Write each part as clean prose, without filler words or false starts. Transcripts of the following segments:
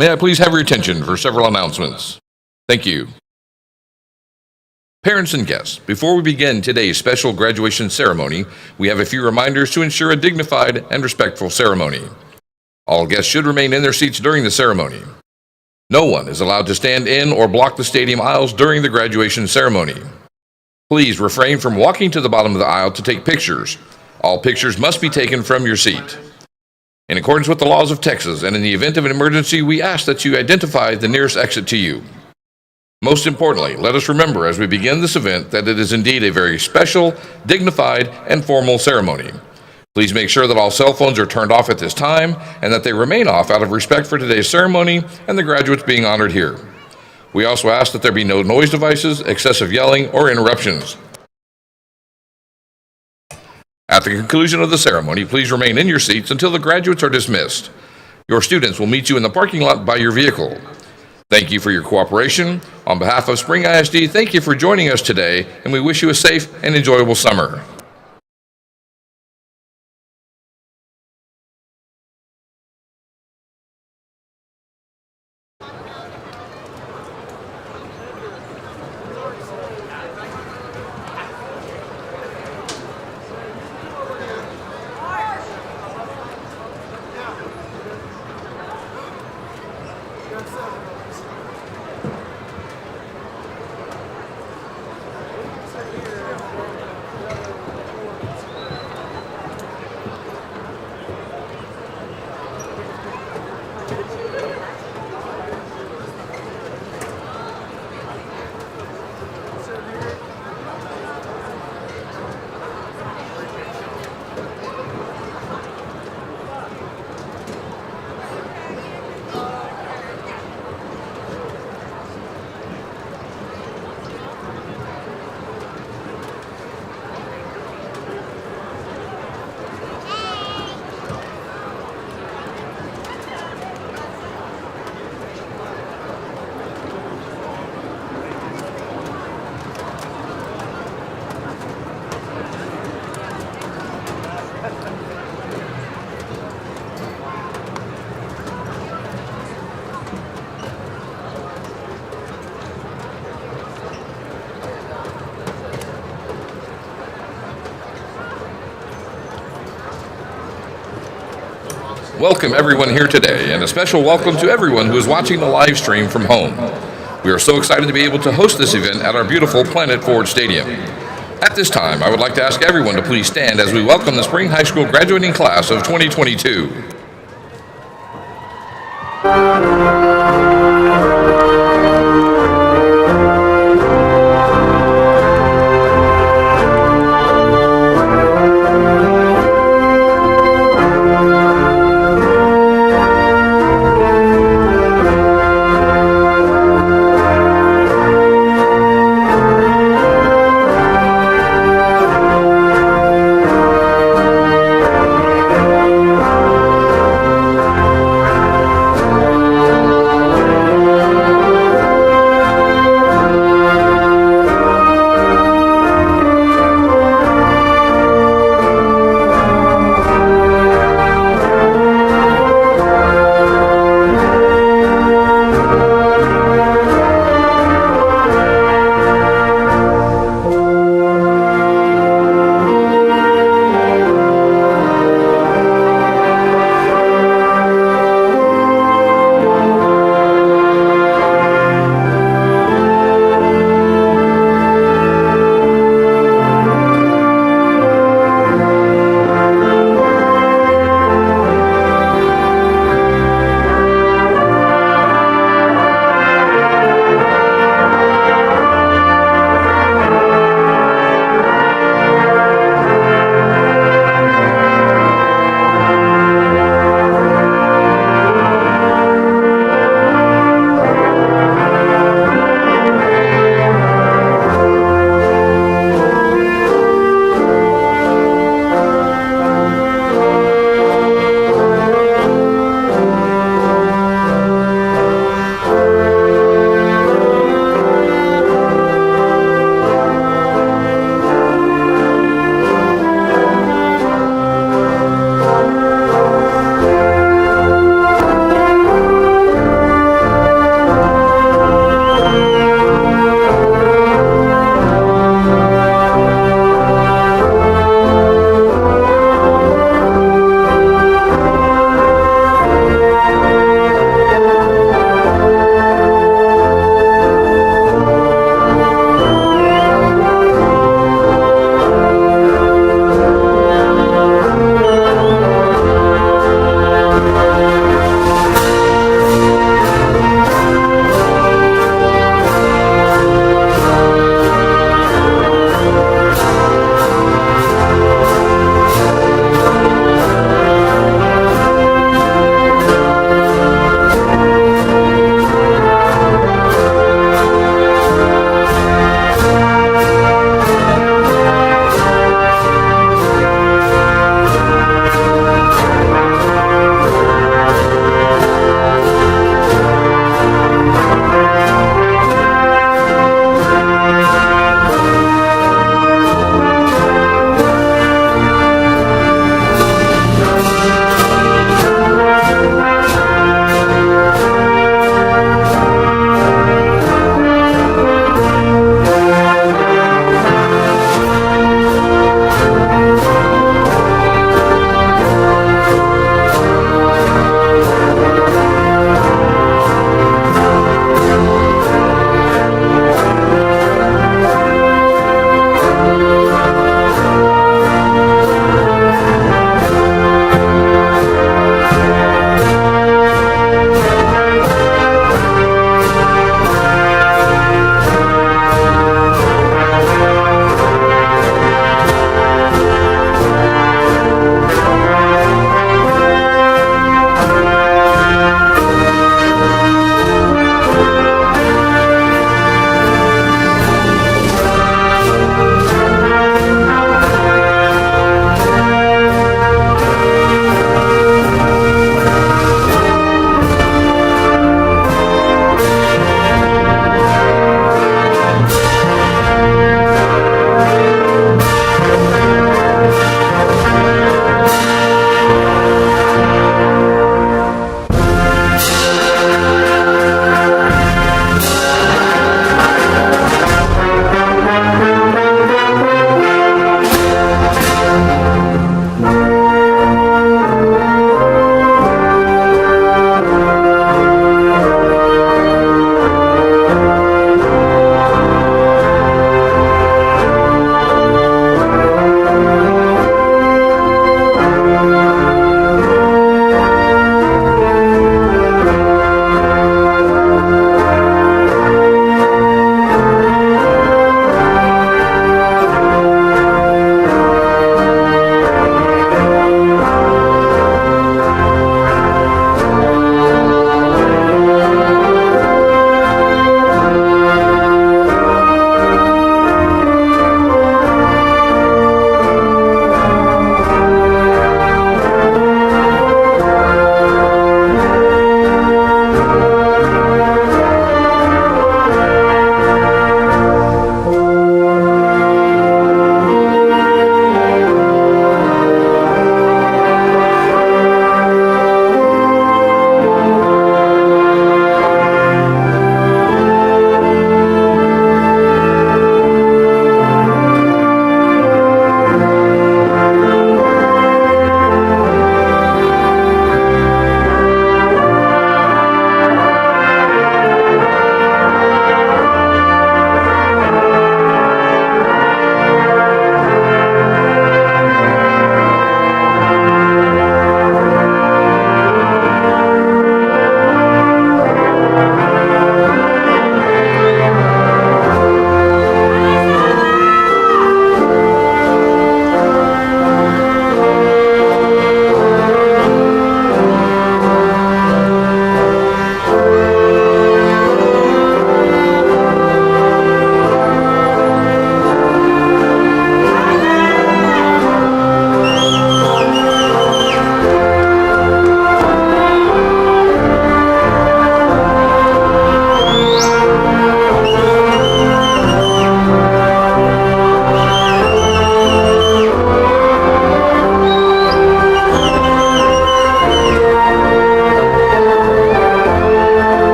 May I please have your attention for several announcements? Thank you. Parents and guests, before we begin today's special graduation ceremony, we have a few reminders to ensure a dignified and respectful ceremony. All guests should remain in their seats during the ceremony. No one is allowed to stand in or block the stadium aisles during the graduation ceremony. Please refrain from walking to the bottom of the aisle to take pictures. All pictures must be taken from your seat. In accordance with the laws of Texas and in the event of an emergency, we ask that you identify the nearest exit to you. Most importantly, let us remember as we begin this event that it is indeed a very special, dignified, and formal ceremony. Please make sure that all cell phones are turned off at this time and that they remain off out of respect for today's ceremony and the graduates being honored here. We also ask that there be no noise devices, excessive yelling, or interruptions. At the conclusion of the ceremony, please remain in your seats until the graduates are dismissed. Your students will meet you in the parking lot by your vehicle. Thank you for your cooperation. On behalf of Spring ISD, thank you for joining us today, and we wish you a safe and enjoyable summer. Welcome everyone here today, and a special welcome to everyone who is watching the live stream from home. We are so excited to be able to host this event at our beautiful Planet Ford Stadium. At this time, I would like to ask everyone to please stand as we welcome the Spring High School graduating class of 2022.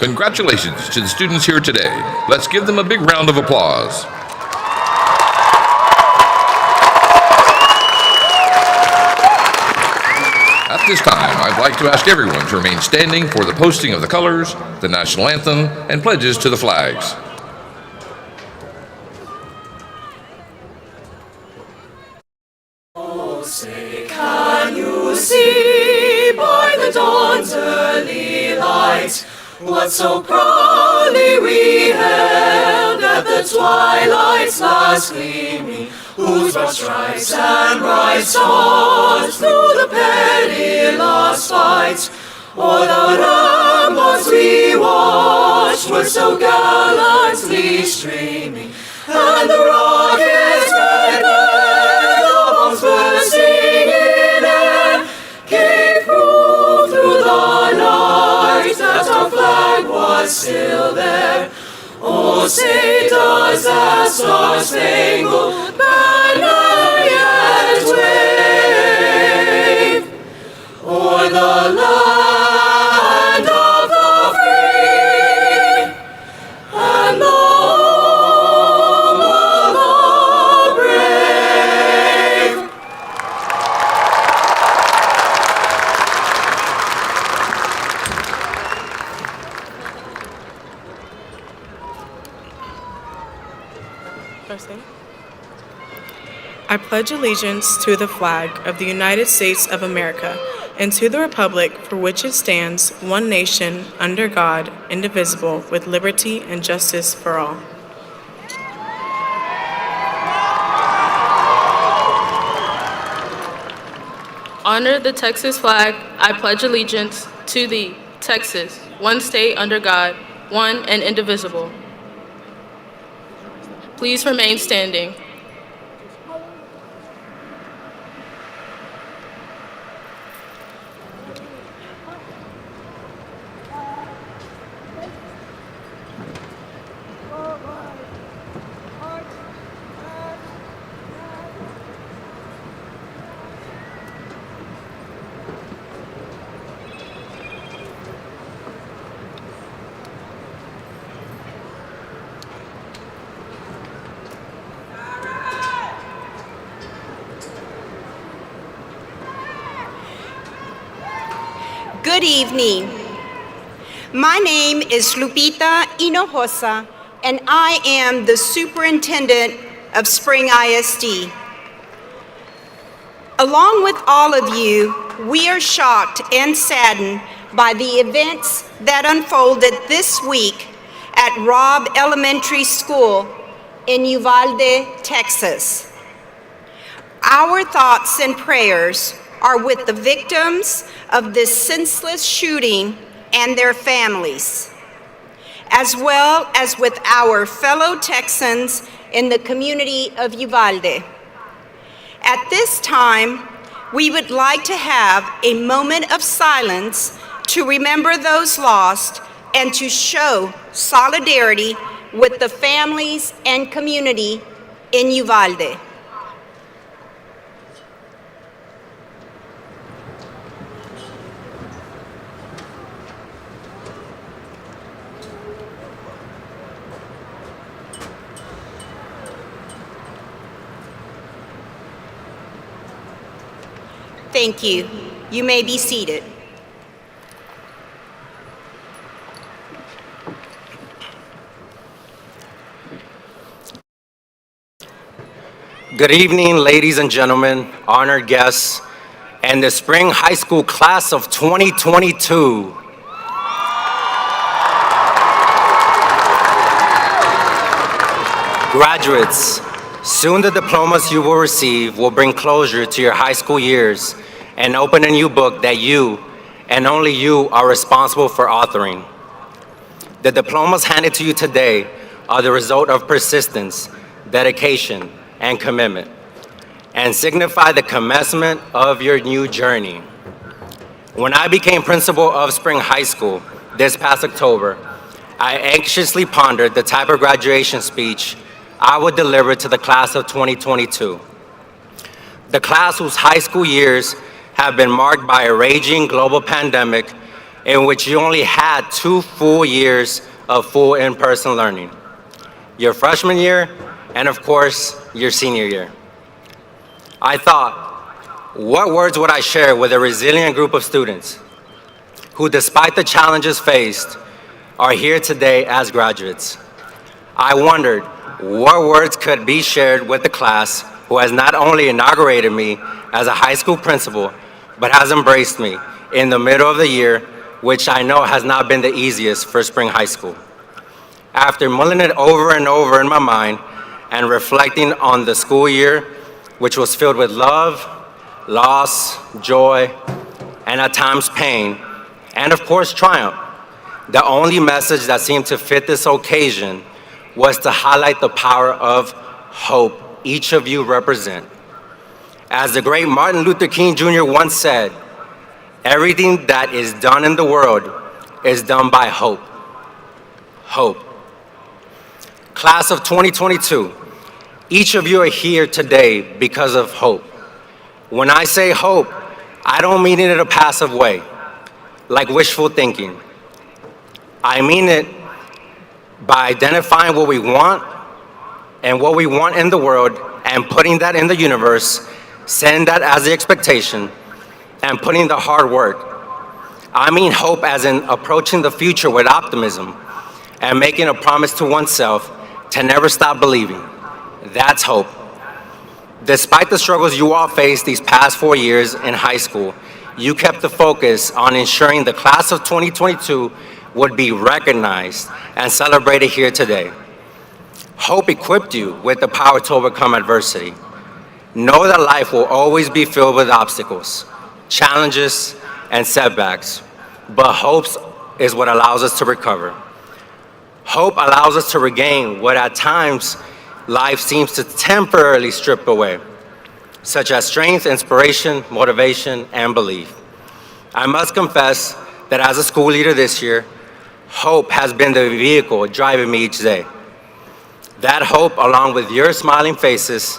Congratulations to the students here today. Let's give them a big round of applause. At this time, I'd like to ask everyone to remain standing for the posting of the colors, the national anthem, and pledges to the flags. Oh, say, can you see by the dawn's early light what so proudly we hailed at the twilight's last gleaming, whose broad stripes and bright stars through the perilous fight o'er the ramparts we watched were so gallantly streaming, and the rockets' red glare, the bombs bursting in air, gave proof through the night that our flag was still there. Oh, say does that star-spangled banner yet wave o'er the land of the free and the home of the brave? First thing. I pledge allegiance to the flag of the United States of America and to the republic for which it stands, one nation, under God, indivisible, with liberty and justice for all. Honor the Texas flag. I pledge allegiance to thee, Texas, one state under God, one and indivisible. Please remain standing. Good evening. My name is Lupita Hinojosa, and I am the superintendent of Spring ISD. Along with all of you, we are shocked and saddened by the events that unfolded this week at Robb Elementary School in Uvalde, Texas. Our thoughts and prayers are with the victims of this senseless shooting and their families, as well as with our fellow Texans in the community of Uvalde. At this time, we would like to have a moment of silence to remember those lost and to show solidarity with the families and community in Uvalde. Thank you. You may be seated. Good evening, ladies and gentlemen, honored guests, and the Spring High School class of 2022. Graduates, soon the diplomas you will receive will bring closure to your high school years and open a new book that you, and only you, are responsible for authoring. The diplomas handed to you today are the result of persistence, dedication, and commitment, and signify the commencement of your new journey. When I became principal of Spring High School this past October, I anxiously pondered the type of graduation speech I would deliver to the class of 2022. The class whose high school years have been marked by a raging global pandemic, in which you only had 2 full years of full in-person learning. Your freshman year, and of course, your senior year. I thought, what words would I share with a resilient group of students who, despite the challenges faced, are here today as graduates? I wondered what words could be shared with the class who has not only inaugurated me as a high school principal, but has embraced me in the middle of the year, which I know has not been the easiest for Spring High School. After mulling it over and over in my mind and reflecting on the school year, which was filled with love, loss, joy, and at times pain, and of course triumph, the only message that seemed to fit this occasion was to highlight the power of hope each of you represent. As the great Martin Luther King Jr. once said, everything that is done in the world is done by hope. Hope. Class of 2022, each of you are here today because of hope. When I say hope, I don't mean it in a passive way, like wishful thinking. I mean it by identifying what we want and what we want in the world and putting that in the universe, setting that as the expectation, and putting the hard work. I mean hope as in approaching the future with optimism and making a promise to oneself to never stop believing. That's hope. Despite the struggles you all faced these past 4 years in high school, you kept the focus on ensuring the class of 2022 would be recognized and celebrated here today. Hope equipped you with the power to overcome adversity. Know that life will always be filled with obstacles, challenges, and setbacks, but hope is what allows us to recover. Hope allows us to regain what at times life seems to temporarily strip away, such as strength, inspiration, motivation, and belief. I must confess that as a school leader this year, hope has been the vehicle driving me each day. That hope, along with your smiling faces,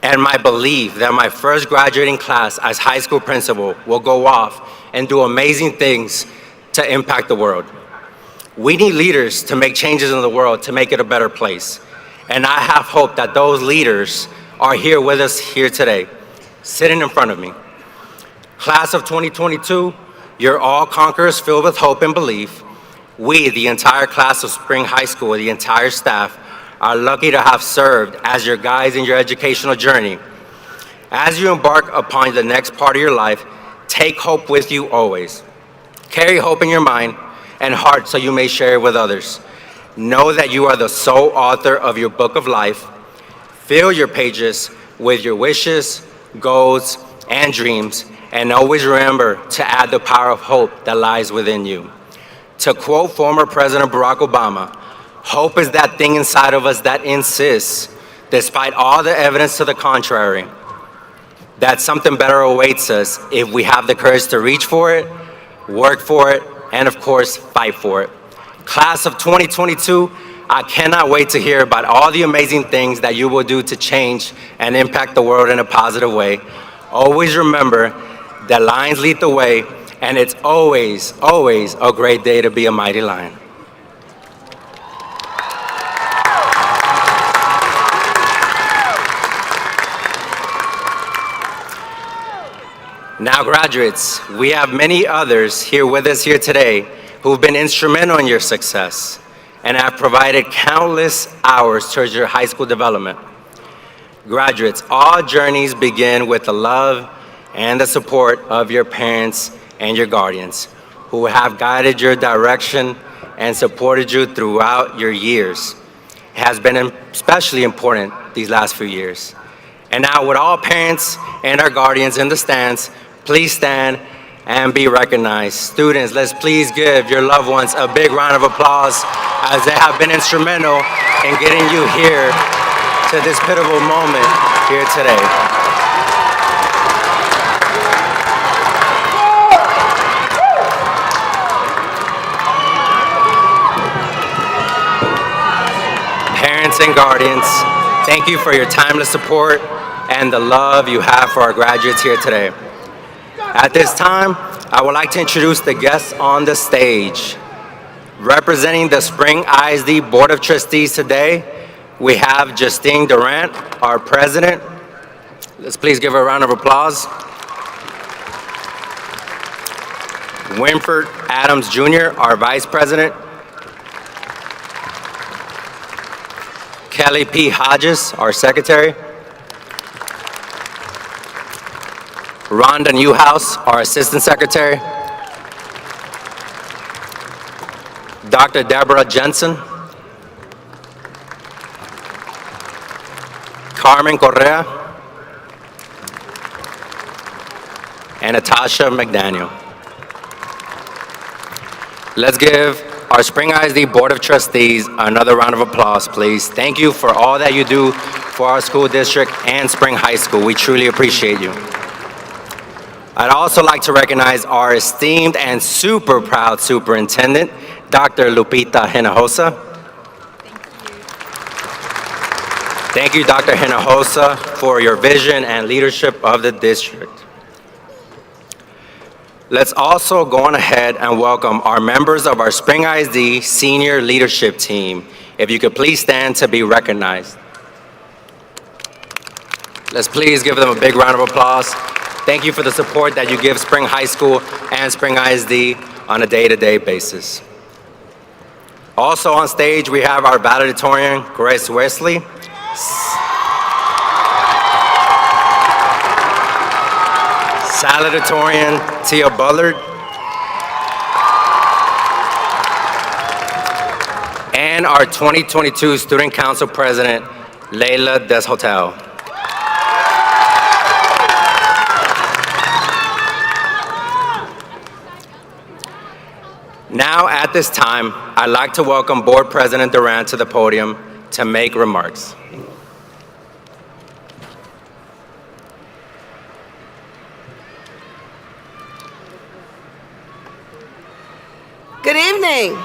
and my belief that my first graduating class as high school principal will go off and do amazing things to impact the world. We need leaders to make changes in the world to make it a better place. And I have hope that those leaders are here with us here today, sitting in front of me. Class of 2022, you're all conquerors filled with hope and belief. We, the entire class of Spring High School, the entire staff, are lucky to have served as your guides in your educational journey. As you embark upon the next part of your life, take hope with you always. Carry hope in your mind and heart so you may share it with others. Know that you are the sole author of your book of life. Fill your pages with your wishes, goals, and dreams, and always remember to add the power of hope that lies within you. To quote former President Barack Obama, hope is that thing inside of us that insists, despite all the evidence to the contrary, that something better awaits us if we have the courage to reach for it, work for it, and of course, fight for it. Class of 2022, I cannot wait to hear about all the amazing things that you will do to change and impact the world in a positive way. Always remember that lions lead the way, and it's always, always a great day to be a mighty lion. Now, graduates, we have many others here with us here today who've been instrumental in your success and have provided countless hours towards your high school development. Graduates, all journeys begin with the love and the support of your parents and your guardians who have guided your direction and supported you throughout your years. It has been especially important these last few years. And now, with all parents and our guardians in the stands, please stand and be recognized. Students, let's please give your loved ones a big round of applause as they have been instrumental in getting you here to this pivotal moment here today. Parents and guardians, thank you for your timeless support and the love you have for our graduates here today. At this time, I would like to introduce the guests on the stage. Representing the Spring ISD Board of Trustees today, we have Justine Durant, our president. Let's please give her a round of applause. Winford Adams Jr., our vice president. Kelly P. Hodges, our secretary. Rhonda Newhouse, our assistant secretary. Dr. Deborah Jensen. Carmen Correa. And Natasha McDaniel. Let's give our Spring ISD Board of Trustees another round of applause, please. Thank you for all that you do for our school district and Spring High School. We truly appreciate you. I'd also like to recognize our esteemed and super proud superintendent, Dr. Lupita Hinojosa. Thank you, Dr. Hinojosa, for your vision and leadership of the district. Let's also go on ahead and welcome our members of our Spring ISD Senior Leadership Team. If you could please stand to be recognized. Let's please give them a big round of applause. Thank you for the support that you give Spring High School and Spring ISD on a day-to-day basis. Also on stage, we have our valedictorian, Grace Wesley. Salutatorian, Tia Bullard. And our 2022 Student Council President, Leila Deshotel. Now, at this time, I'd like to welcome Board President Durant to the podium to make remarks. Good evening.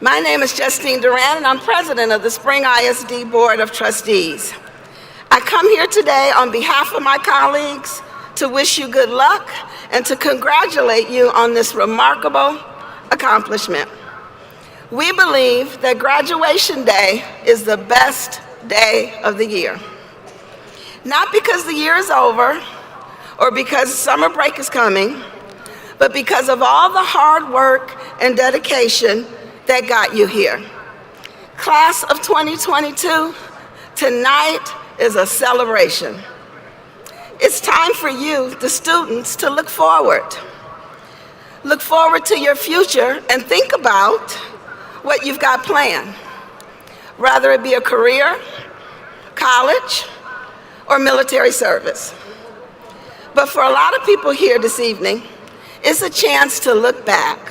My name is Justine Durant, and I'm president of the Spring ISD Board of Trustees. I come here today on behalf of my colleagues to wish you good luck and to congratulate you on this remarkable accomplishment. We believe that graduation day is the best day of the year. Not because the year is over or because summer break is coming, but because of all the hard work and dedication that got you here. Class of 2022, tonight is a celebration. It's time for you, the students, to look forward. Look forward to your future and think about what you've got planned, whether it be a career, college, or military service. But for a lot of people here this evening, it's a chance to look back.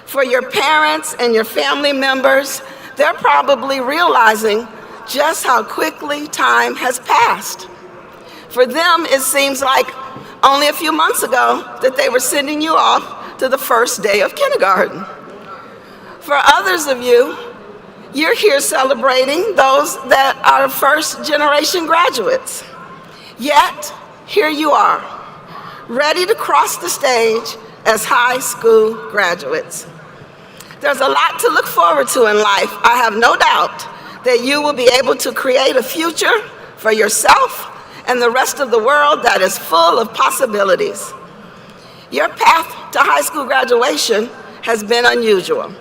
For your parents and your family members, they're probably realizing just how quickly time has passed. For them, it seems like only a few months ago that they were sending you off to the first day of kindergarten. For others of you, you're here celebrating those that are first-generation graduates. Yet, here you are, ready to cross the stage as high school graduates. There's a lot to look forward to in life. I have no doubt that you will be able to create a future for yourself and the rest of the world that is full of possibilities. Your path to high school graduation has been unusual.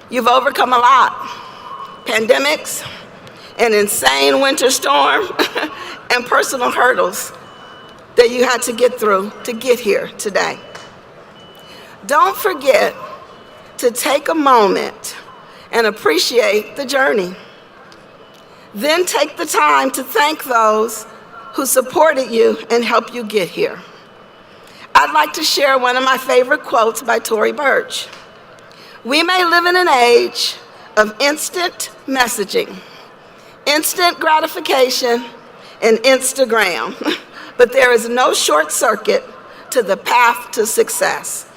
You've overcome a lot: pandemics, an insane winter storm, and personal hurdles that you had to get through to get here today. Don't forget to take a moment and appreciate the journey. Then take the time to thank those who supported you and helped you get here. I'd like to share one of my favorite quotes by Tory Burch. We may live in an age of instant messaging, instant gratification, and Instagram, but there is no short circuit to the path to success.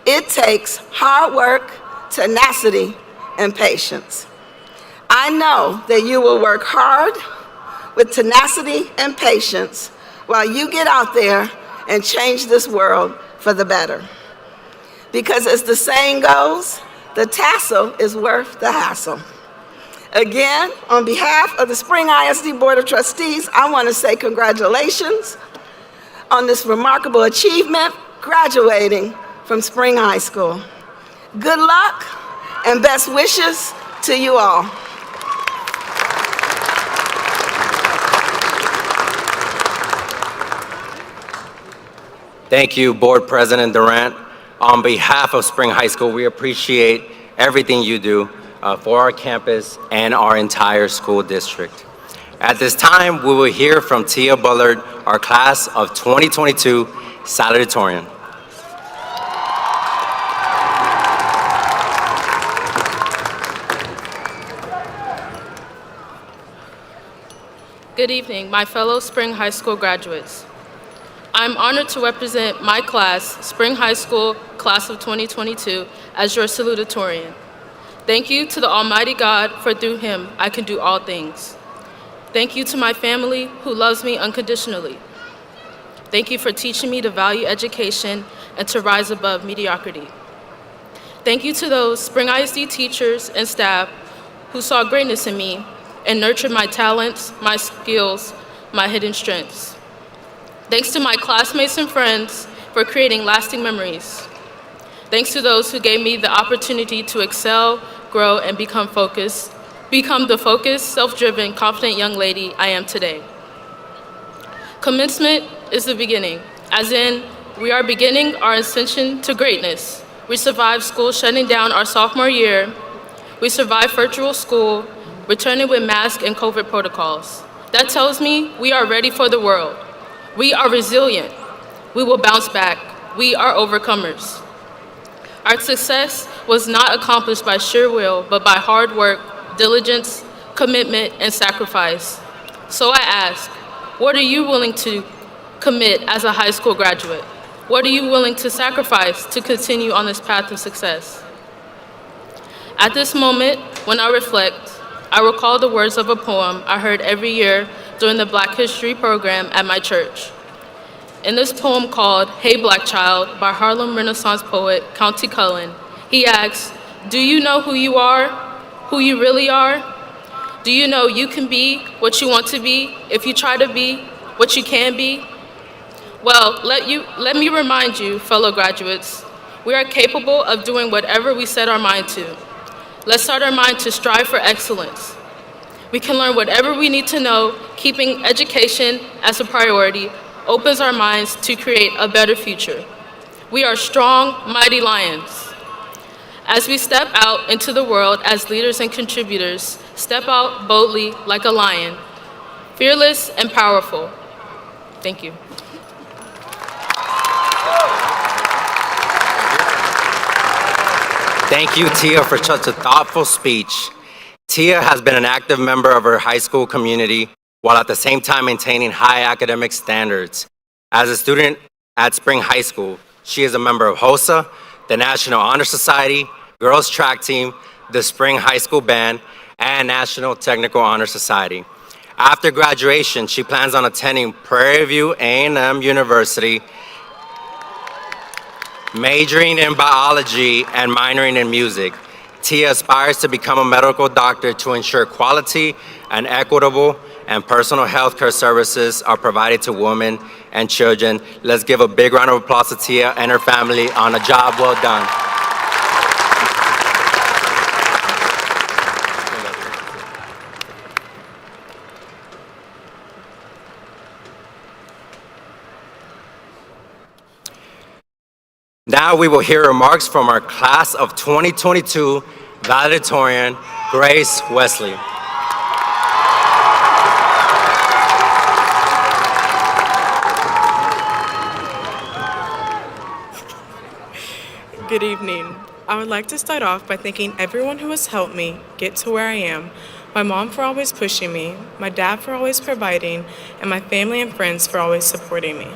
It takes hard work, tenacity, and patience. I know that you will work hard with tenacity and patience while you get out there and change this world for the better. Because as the saying goes, the tassel is worth the hassle. Again, on behalf of the Spring ISD Board of Trustees, I want to say congratulations on this remarkable achievement, graduating from Spring High School. Good luck and best wishes to you all. Thank you, Board President Durant. On behalf of Spring High School, we appreciate everything you do for our campus and our entire school district. At this time, we will hear from Tia Bullard, our class of 2022 salutatorian. Good evening, my fellow Spring High School graduates. I'm honored to represent my class, Spring High School, class of 2022, as your salutatorian. Thank you to the Almighty God, for through Him I can do all things. Thank you to my family, who loves me unconditionally. Thank you for teaching me to value education and to rise above mediocrity. Thank you to those Spring ISD teachers and staff who saw greatness in me and nurtured my talents, my skills, my hidden strengths. Thanks to my classmates and friends for creating lasting memories. Thanks to those who gave me the opportunity to excel, grow, and become the focused, self-driven, confident young lady I am today. Commencement is the beginning, as in, we are beginning our ascension to greatness. We survived school shutting down our sophomore year. We survived virtual school, returning with masks and COVID protocols. That tells me we are ready for the world. We are resilient. We will bounce back. We are overcomers. Our success was not accomplished by sheer will, but by hard work, diligence, commitment, and sacrifice. So I ask, what are you willing to commit as a high school graduate? What are you willing to sacrifice to continue on this path of success? At this moment, when I reflect, I recall the words of a poem I heard every year during the Black History program at my church. In this poem called Hey Black Child by Harlem Renaissance poet Countee Cullen, he asks, do you know who you are, who you really are? Do you know you can be what you want to be if you try to be what you can be? Well, let me remind you, fellow graduates, we are capable of doing whatever we set our mind to. Let's start our mind to strive for excellence. We can learn whatever we need to know. Keeping education as a priority opens our minds to create a better future. We are strong, mighty lions. As we step out into the world as leaders and contributors, step out boldly like a lion, fearless and powerful. Thank you. Thank you, Tia, for such a thoughtful speech. Tia has been an active member of her high school community while at the same time maintaining high academic standards. As a student at Spring High School, she is a member of HOSA, the National Honor Society, Girls Track Team, the Spring High School Band, and National Technical Honor Society. After graduation, she plans on attending Prairie View A&M University, majoring in biology and minoring in music. Tia aspires to become a medical doctor to ensure quality and equitable and personal health care services are provided to women and children. Let's give a big round of applause to Tia and her family on a job well done. Now we will hear remarks from our class of 2022 valedictorian, Grace Wesley. Good evening. I would like to start off by thanking everyone who has helped me get to where I am. My mom for always pushing me, my dad for always providing, and my family and friends for always supporting me.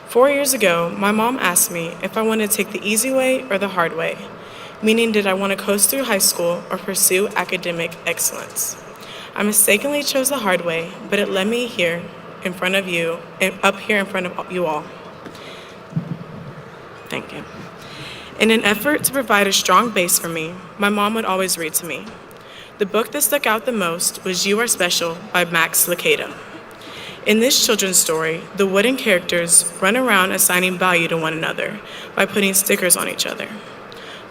4 years ago, my mom asked me if I wanted to take the easy way or the hard way, meaning did I want to coast through high school or pursue academic excellence. I mistakenly chose the hard way, but it led me here in front of you, and up here in front of you all. Thank you. In an effort to provide a strong base for me, my mom would always read to me. The book that stuck out the most was You Are Special by Max Lucado. In this children's story, the wooden characters run around assigning value to one another by putting stickers on each other.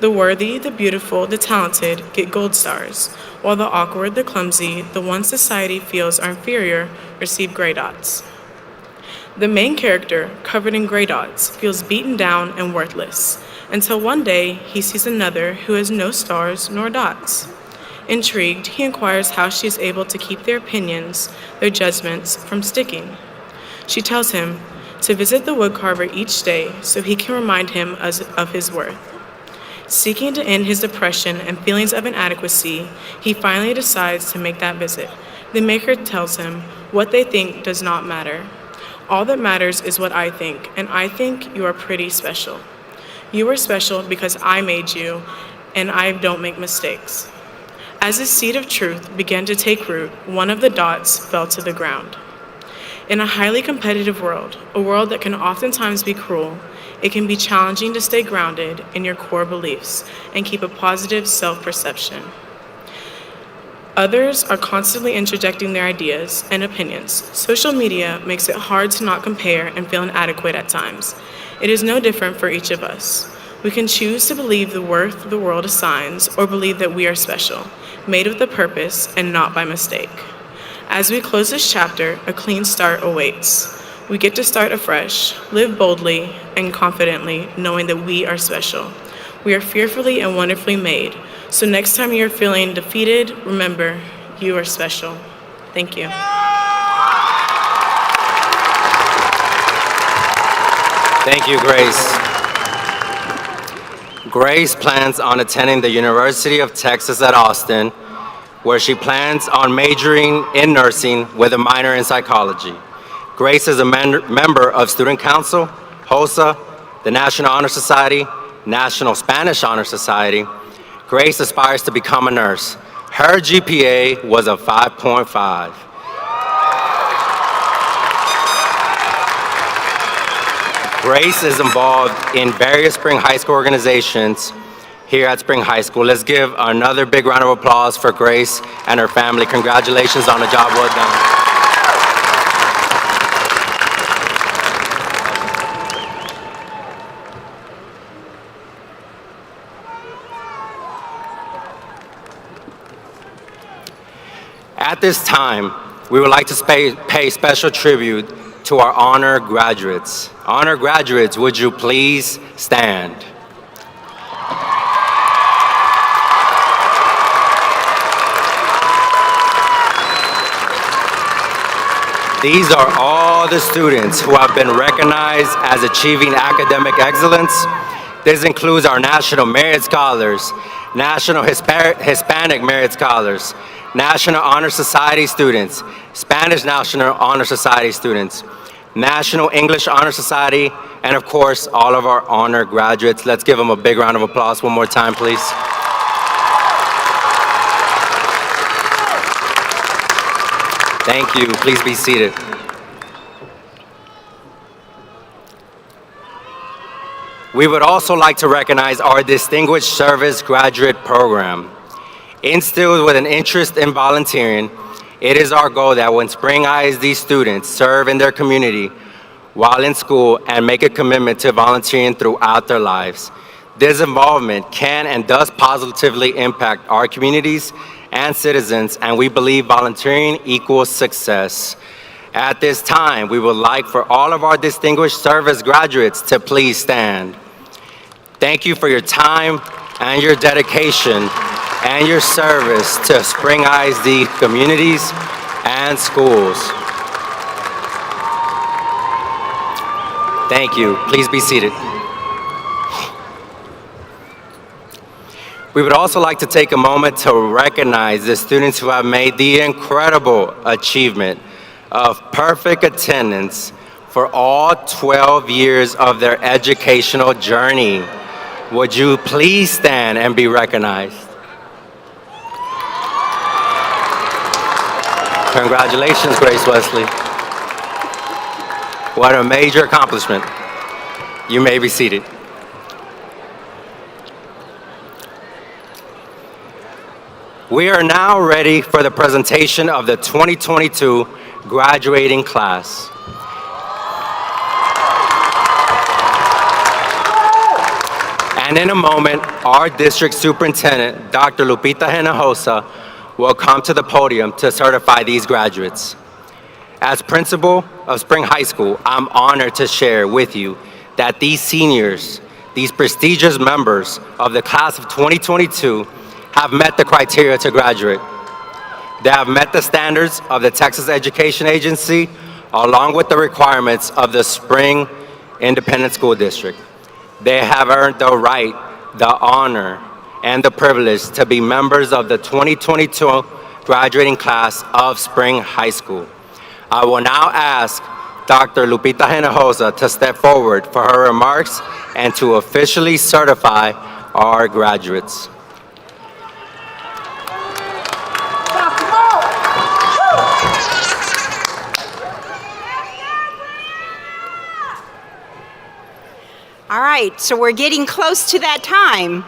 The worthy, the beautiful, the talented get gold stars, while the awkward, the clumsy, the ones society feels are inferior, receive gray dots. The main character, covered in gray dots, feels beaten down and worthless, until one day he sees another who has no stars nor dots. Intrigued, he inquires how she is able to keep their opinions, their judgments, from sticking. She tells him to visit the woodcarver each day so he can remind him of his worth. Seeking to end his depression and feelings of inadequacy, he finally decides to make that visit. The maker tells him what they think does not matter. All that matters is what I think, and I think you are pretty special. You are special because I made you, and I don't make mistakes. As the seed of truth began to take root, one of the dots fell to the ground. In a highly competitive world, a world that can oftentimes be cruel, it can be challenging to stay grounded in your core beliefs and keep a positive self-perception. Others are constantly interjecting their ideas and opinions. Social media makes it hard to not compare and feel inadequate at times. It is no different for each of us. We can choose to believe the worth the world assigns or believe that we are special, made with a purpose and not by mistake. As we close this chapter, a clean start awaits. We get to start afresh, live boldly and confidently, knowing that we are special. We are fearfully and wonderfully made. So next time you're feeling defeated, remember, you are special. Thank you. Thank you, Grace. Grace plans on attending the University of Texas at Austin, where she plans on majoring in nursing with a minor in psychology. Grace is a member of Student Council, HOSA, the National Honor Society, National Spanish Honor Society. Grace aspires to become a nurse. Her GPA was a 5.5. Grace is involved in various Spring High School organizations here at Spring High School. Let's give another big round of applause for Grace and her family. Congratulations on the job well done. At this time, we would like to pay special tribute to our honor graduates. Honor graduates, would you please stand? These are all the students who have been recognized as achieving academic excellence. This includes our National Merit Scholars, National Hispanic Merit Scholars, National Honor Society students, Spanish National Honor Society students, National English Honor Society, and of course, all of our honor graduates. Let's give them a big round of applause one more time, please. Thank you. Please be seated. We would also like to recognize our Distinguished Service Graduate Program. Instilled with an interest in volunteering, it is our goal that when Spring ISD students serve in their community while in school and make a commitment to volunteering throughout their lives, this involvement can and does positively impact our communities and citizens, and we believe volunteering equals success. At this time, we would like for all of our Distinguished Service graduates to please stand. Thank you for your time and your dedication and your service to Spring ISD communities and schools. Thank you. Please be seated. We would also like to take a moment to recognize the students who have made the incredible achievement of perfect attendance for all 12 years of their educational journey. Would you please stand and be recognized? Congratulations, Grace Wesley. What a major accomplishment. You may be seated. We are now ready for the presentation of the 2022 graduating class. And in a moment, our district superintendent, Dr. Lupita Hinojosa, will come to the podium to certify these graduates. As principal of Spring High School, I'm honored to share with you that these seniors, these prestigious members of the class of 2022, have met the criteria to graduate. They have met the standards of the Texas Education Agency, along with the requirements of the Spring Independent School District. They have earned the right, the honor, and the privilege to be members of the 2022 graduating class of Spring High School. I will now ask Dr. Lupita Hinojosa to step forward for her remarks and to officially certify our graduates. All right, so we're getting close to that time.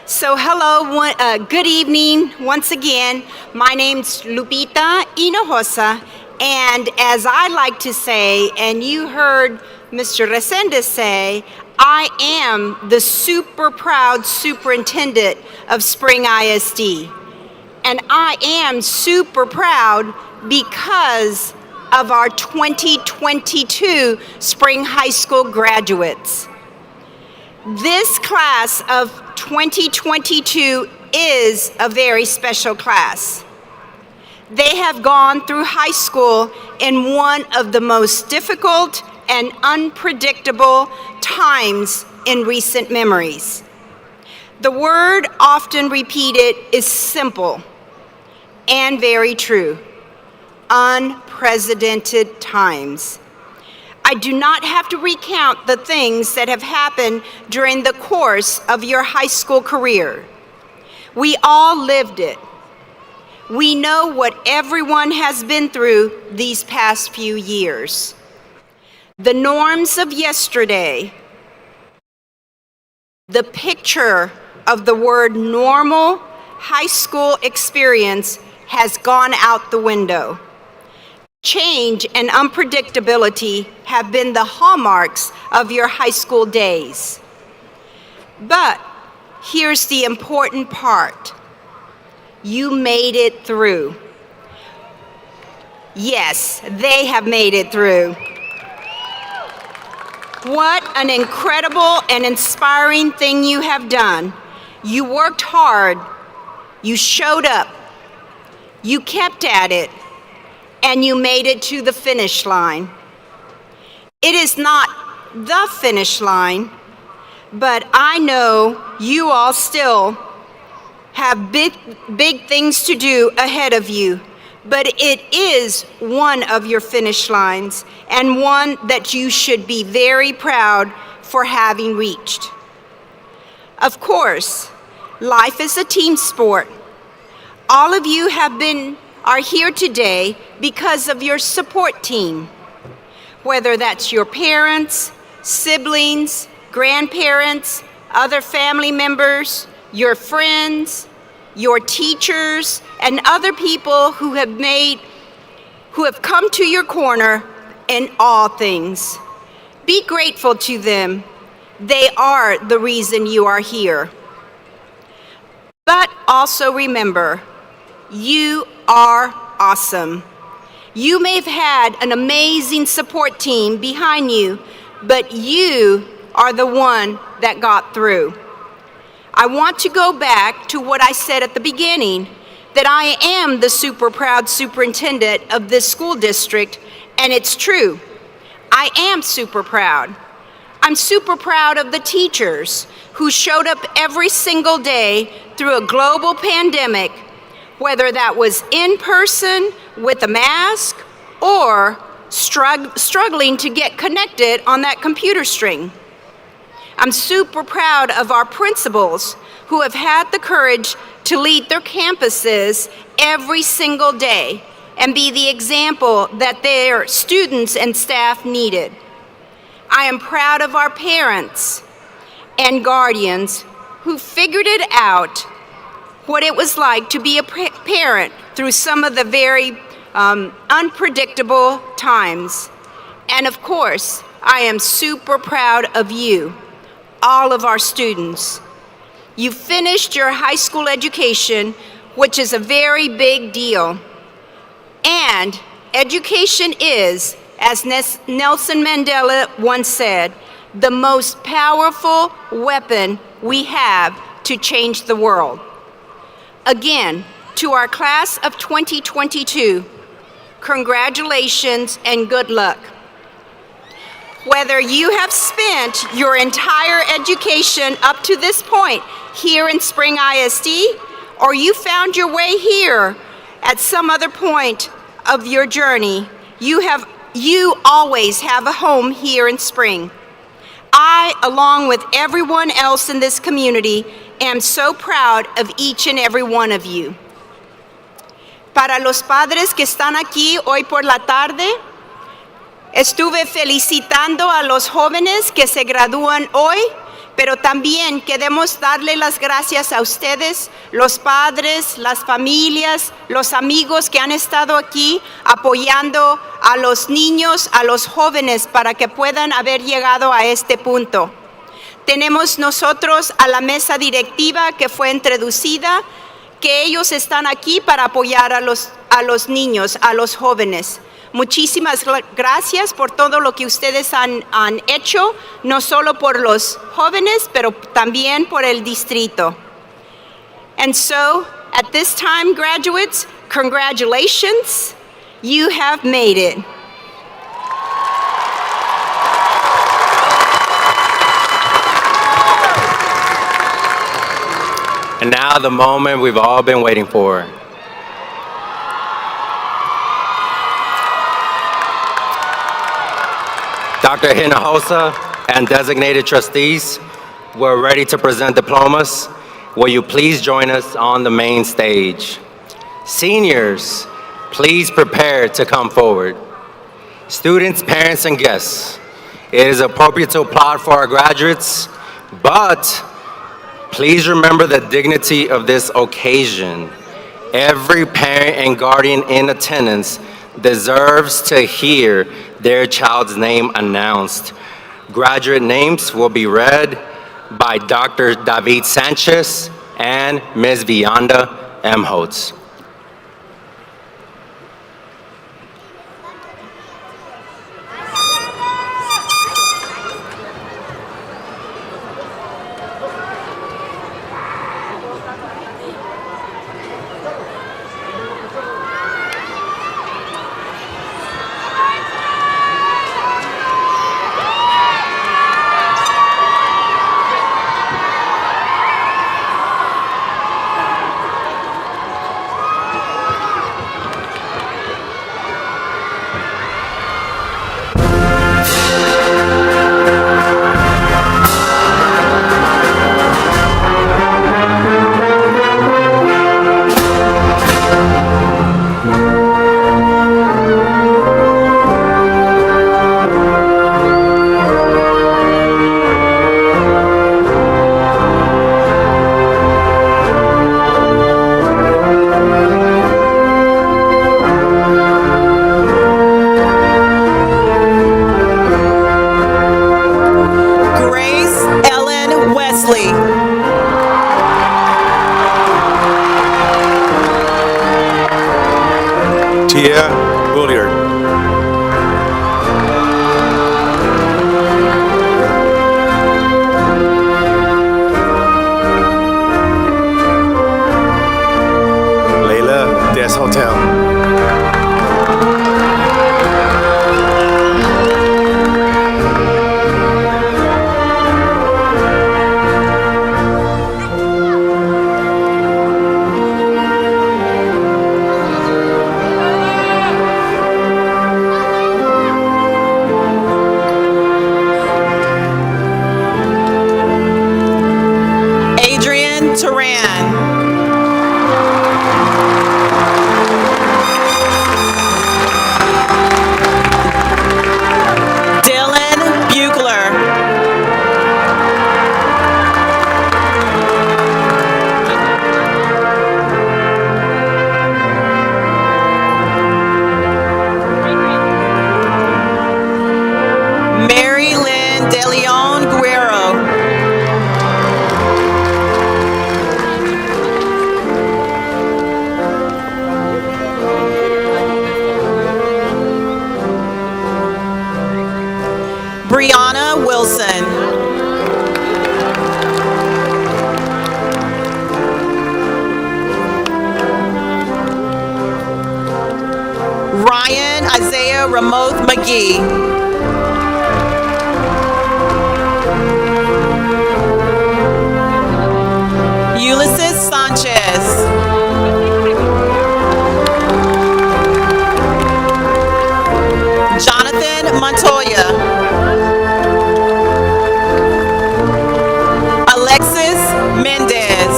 So hello, good evening once again. My name's Lupita Hinojosa, and as I like to say, and you heard Mr. Resendez say, I am the super proud superintendent of Spring ISD. And I am super proud because of our 2022 Spring High School graduates. This class of 2022 is a very special class. They have gone through high school in one of the most difficult and unpredictable times in recent memories. The word often repeated is simple and very true: unprecedented times. I do not have to recount the things that have happened during the course of your high school career. We all lived it. We know what everyone has been through these past few years. The norms of yesterday, the picture of the word normal high school experience has gone out the window. Change and unpredictability have been the hallmarks of your high school days. But here's the important part. You made it through. Yes, they have made it through. What an incredible and inspiring thing you have done. You worked hard, you showed up, you kept at it, and you made it to the finish line. It is not the finish line, but I know you all still have big things to do ahead of you, but it is one of your finish lines and one that you should be very proud for having reached. Of course, life is a team sport. All of you are here today because of your support team, whether that's your parents, siblings, grandparents, other family members, your friends, your teachers, and other people who have come to your corner in all things. Be grateful to them. They are the reason you are here. But also remember, you are awesome. You may have had an amazing support team behind you, but you are the one that got through. I want to go back to what I said at the beginning, that I am the super proud superintendent of this school district, and it's true. I am super proud. I'm super proud of the teachers who showed up every single day through a global pandemic, whether that was in person with a mask or struggling to get connected on that computer string. I'm super proud of our principals who have had the courage to lead their campuses every single day and be the example that their students and staff needed. I am proud of our parents and guardians who figured it out what it was like to be a parent through some of the very unpredictable times. And of course, I am super proud of you, all of our students. You finished your high school education, which is a very big deal. And education is, as Nelson Mandela once said, the most powerful weapon we have to change the world. Again, to our class of 2022, congratulations and good luck. Whether you have spent your entire education up to this point here in Spring ISD, or you found your way here at some other point of your journey, you always have a home here in Spring. I, along with everyone else in this community, am so proud of each and every one of you. Para los padres que están aquí hoy por la tarde, estuve felicitando a los jóvenes que se gradúan hoy, pero también queremos darle las gracias a ustedes, los padres, las familias, los amigos que han estado aquí apoyando a los niños, a los jóvenes para que puedan haber llegado a este punto. Tenemos nosotros a la mesa directiva que fue introducida, que ellos están aquí para apoyar a los niños, a los jóvenes. Muchísimas gracias por todo lo que ustedes han hecho, no solo por los jóvenes, pero también por el distrito. And so, at this time, graduates, congratulations, you have made it. And now the moment we've all been waiting for. Dr. Hinojosa and designated trustees, we're ready to present diplomas. Will you please join us on the main stage? Seniors, please prepare to come forward. Students, parents, and guests, it is appropriate to applaud for our graduates, but please remember the dignity of this occasion. Every parent and guardian in attendance deserves to hear their child's name announced. Graduate names will be read by Dr. David Sanchez and Ms. Vianda M. Holtz. De Leon Guerrero. Brianna Wilson. Ryan Isaiah Ramoth McGee. Ulysses Sanchez. Jonathan Montoya. Alexis Mendez.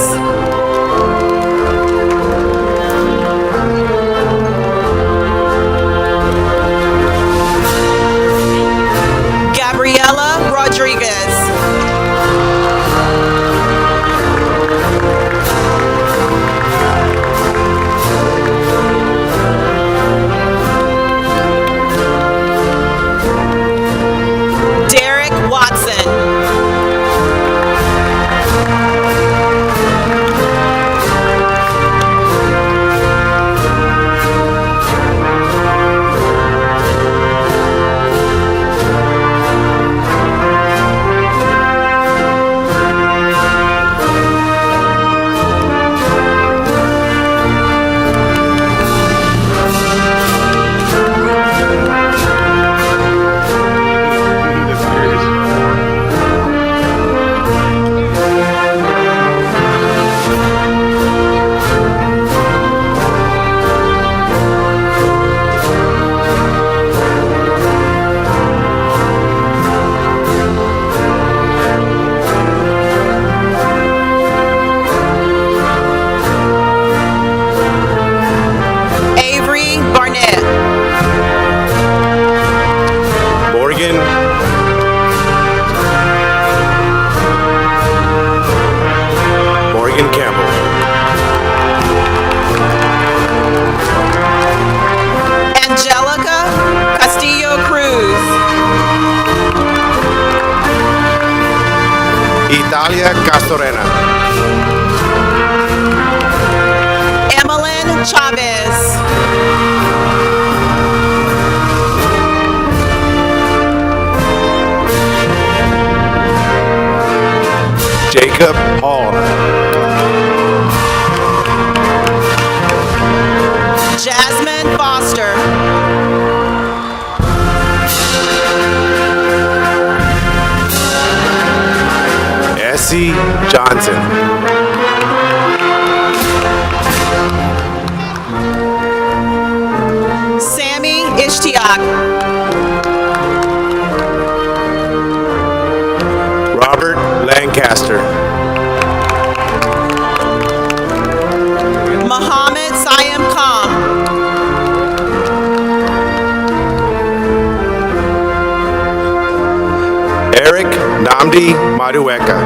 Gabriela Rodriguez. Derek Watson. Avery Barnett. Morgan Campbell. Angelica Castillo Cruz. Italia Castorena. Emelyn Chavez. Jacob Hall. Jasmine Foster. Essie Johnson. Sammy Ishtiak. Robert Lancaster. Muhammad Sayam Khan. Eric Namdi Madueka.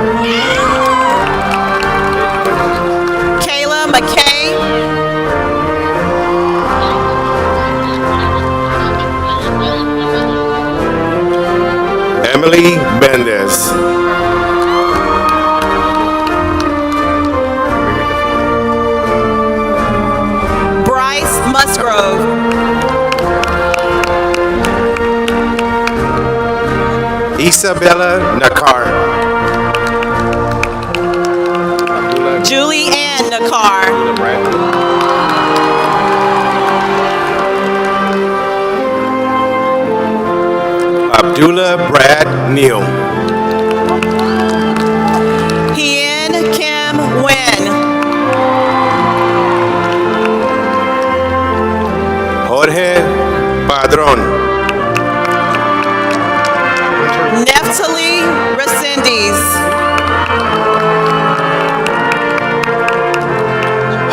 Kayla McKay. Emily Mendez. Bryce Musgrove. Isabella Nakar. Julie Ann Nakar. Abdullah Brad Neal. Hien Kim Nguyen. Jorge Padron. Neftali Resendez.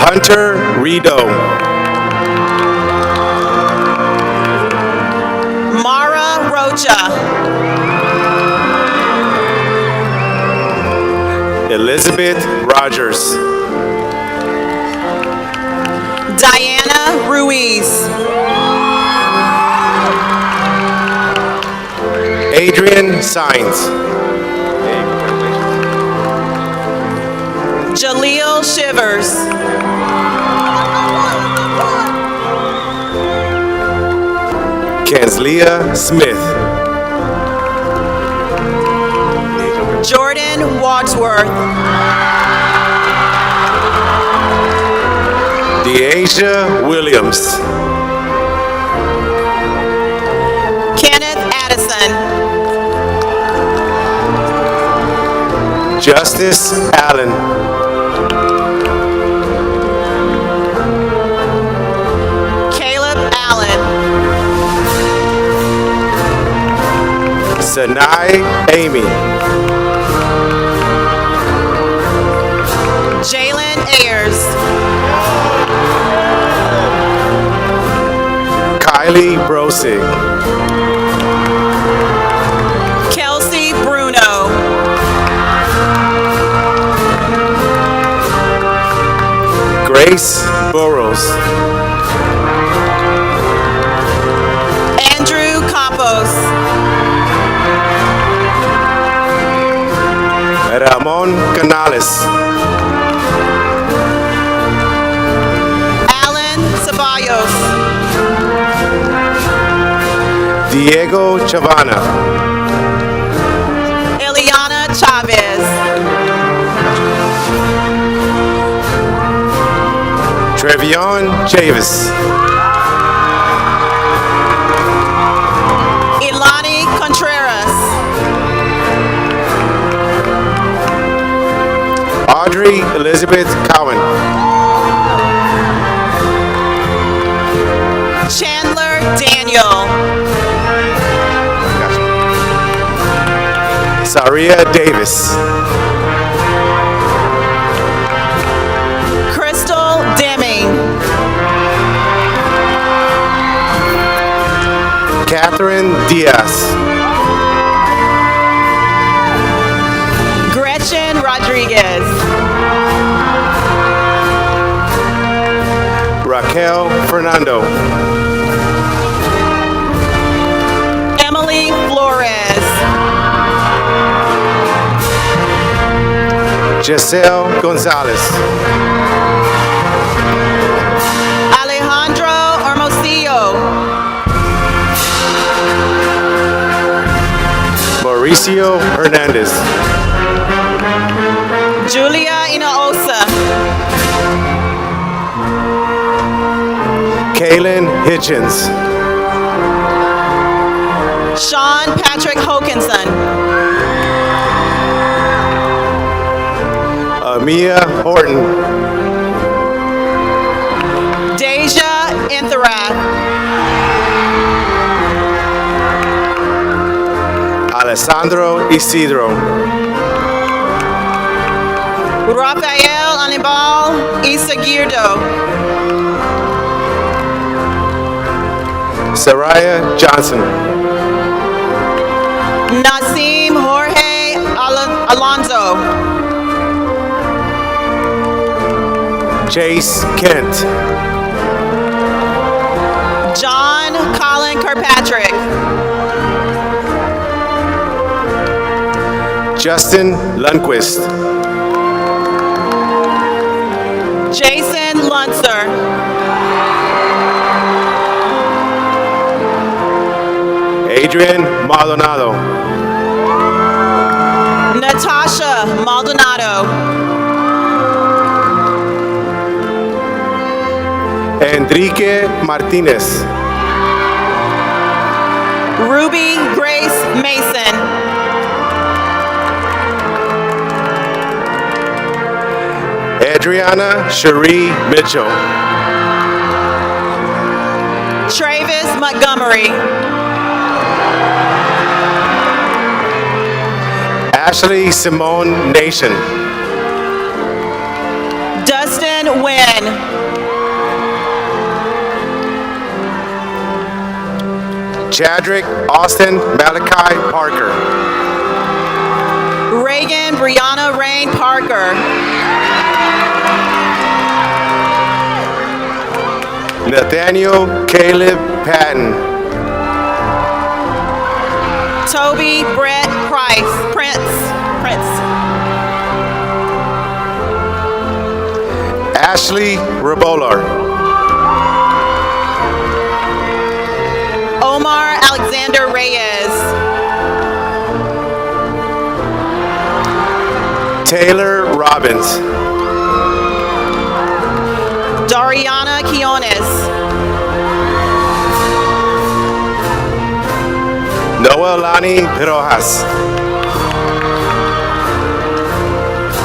Hunter Rido. Mara Rocha. Elizabeth Rogers. Diana Ruiz. Adrian Sines. Jaleel Shivers. Kenslia Smith. Jordan Wadsworth. Deasia Williams. Kenneth Addison. Justice Allen. Caleb Allen. Sanai Amy. Jalen Ayers. Kylie Brosig. Kelsey Bruno. Grace Burrows. Andrew Campos. Ramon Canales. Alan Ceballos. Diego Chavana. Eliana Chavez. Trevion Chavis. Ilani Contreras. Audrey Elizabeth Cowan. Chandler Daniel. Saria Davis. Crystal Deming. Catherine Diaz. Gretchen Rodriguez. Raquel Fernando. Emily Flores. Giselle Gonzalez. Alejandro Hermosillo. Mauricio Hernandez. Julia Inaosa. Kaylin Hitchens. Sean Patrick Hokinson. Amia Horton. Deja Intharath. Alessandro Isidro. Rafael Anibal Isaguirdo. Saraya Johnson. Nasim Jorge Alonso. Chase Kent. John Colin Kirkpatrick. Justin Lundquist. Jason Luntzer. Adrian Maldonado. Natasha Maldonado. Enrique Martinez. Ruby Grace Mason. Adriana Cherie Mitchell. Travis Montgomery. Ashley Simone Nation. Dustin Wynn. Chadrick Austin Malachi Parker. Reagan Brianna Rain Parker. Nathaniel Caleb Patton. Toby Brett Prince. Ashley Rebolar. Omar Alexander Reyes. Taylor Robbins. Dariana Quiones. Noelani Rojas.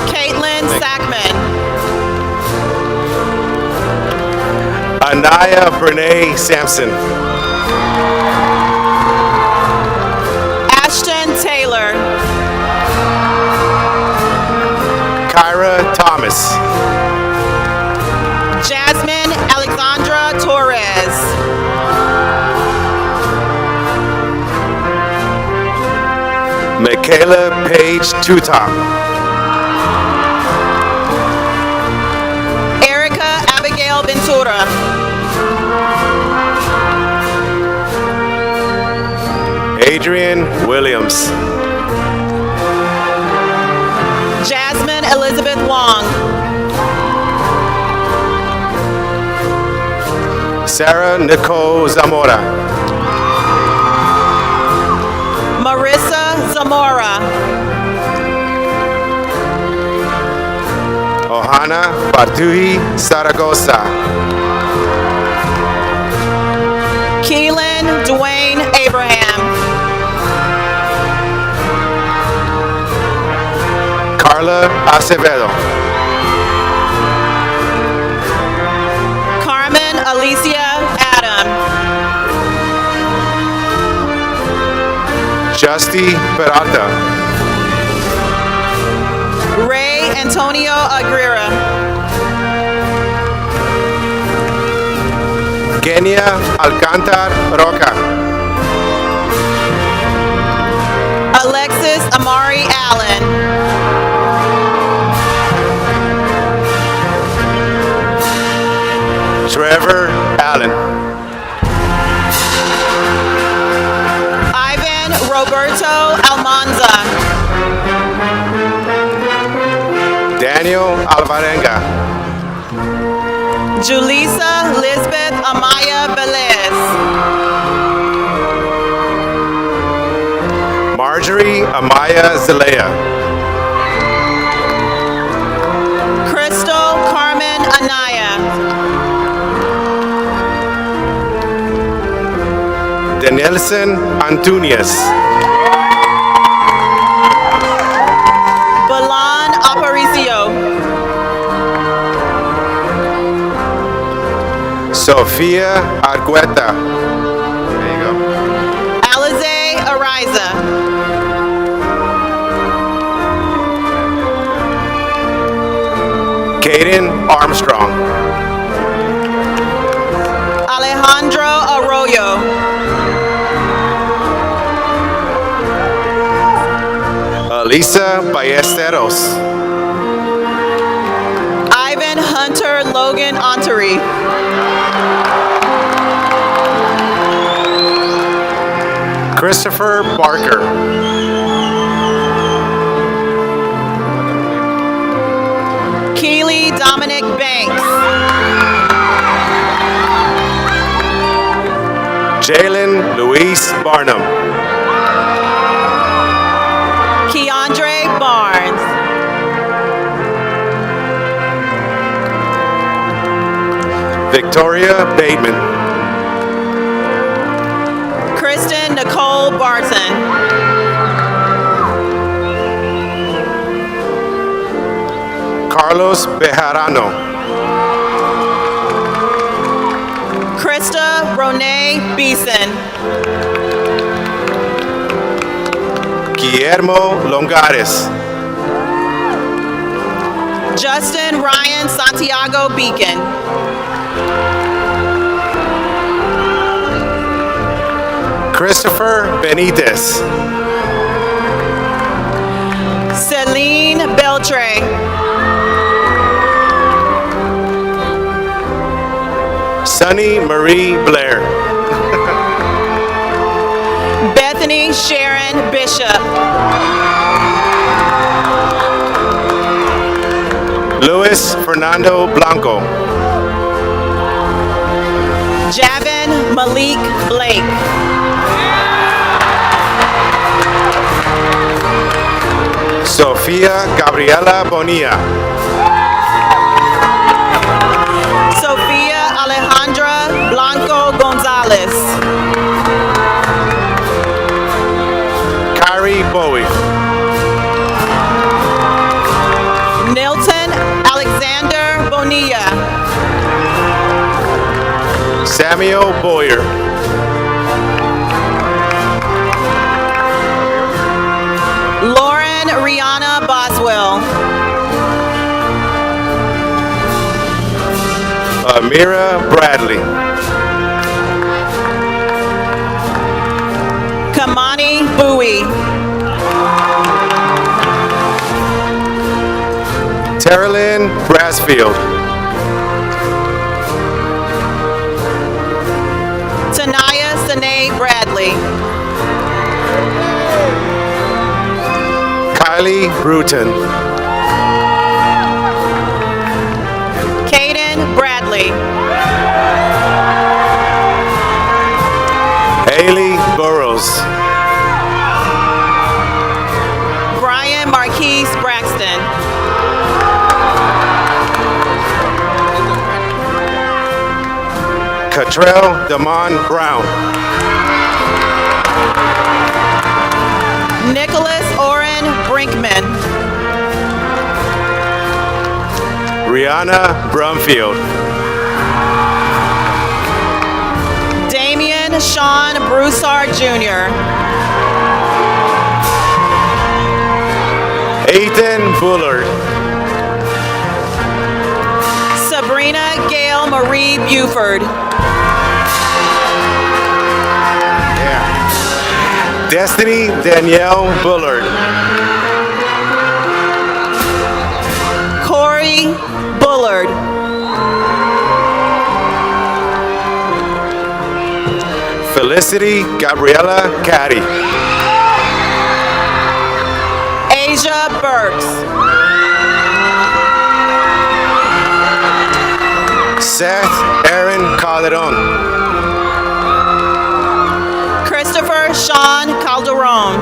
Caitlin Sackman. Anaya Brene Sampson. Ashton Taylor. Kyra Thomas. Jasmine Alexandra Torres. Michaela Page Tutop. Erica Abigail Ventura. Adrian Williams. Jasmine Elizabeth Long. Sarah Nicole Zamora. Marissa Zamora. Ohana Bartuhi Zaragoza. Keelan Dwayne Abraham. Carla Acevedo. Carmen Alicia Adam. Justy Peralta. Ray Antonio Aguirre. Kenia Alcantar Roca. Alexis Amari Allen. Trevor Allen. Ivan Roberto Almanza. Daniel Alvarenga. Julissa Lisbeth Amaya Velez. Marjorie Amaya Zelaya. Crystal Carmen Anaya. Danielson Antunias. Balan Aparicio. Sofia Argueta. There you go. Alize Ariza. Caden Armstrong. Alejandro Arroyo. Elisa Ballesteros. Ivan Hunter Logan Onteri. Christopher Barker. Keely Dominic Banks. Jalen Luis Barnum. Keandre Barnes. Victoria Bateman. Kristen Nicole Barton. Carlos Bejarano. Krista Ronay Beeson. Guillermo Longares. Justin Ryan Santiago Beacon. Christopher Benitez. Celine Beltre. Sunny Marie Blair. Bethany Stephanie Sharon Bishop. Luis Fernando Blanco. Javin Malik Blake. Sofia Gabriela Bonilla. Sofia Alejandra Blanco Gonzalez. Kyrie Bowie. Nilton Alexander Bonilla. Samuel Boyer. Lauren Rihanna Boswell. Amira Bradley. Kamani Bowie. Terilyn Brasfield. Tanaya Sanae Bradley. Kylie Bruton. Caden Bradley. Haley Burrows. Brian Marquise Braxton. Catrell Damon Brown. Nicholas Oren Brinkman. Rihanna Brumfield. Damian Sean Broussard Jr. Ethan Bullard. Sabrina Gail Marie Buford. Destiny Danielle Bullard. Corey Bullard. Felicity Gabriella Caddy. Asia Burks. Seth Aaron Calderon. Christopher Sean Calderon.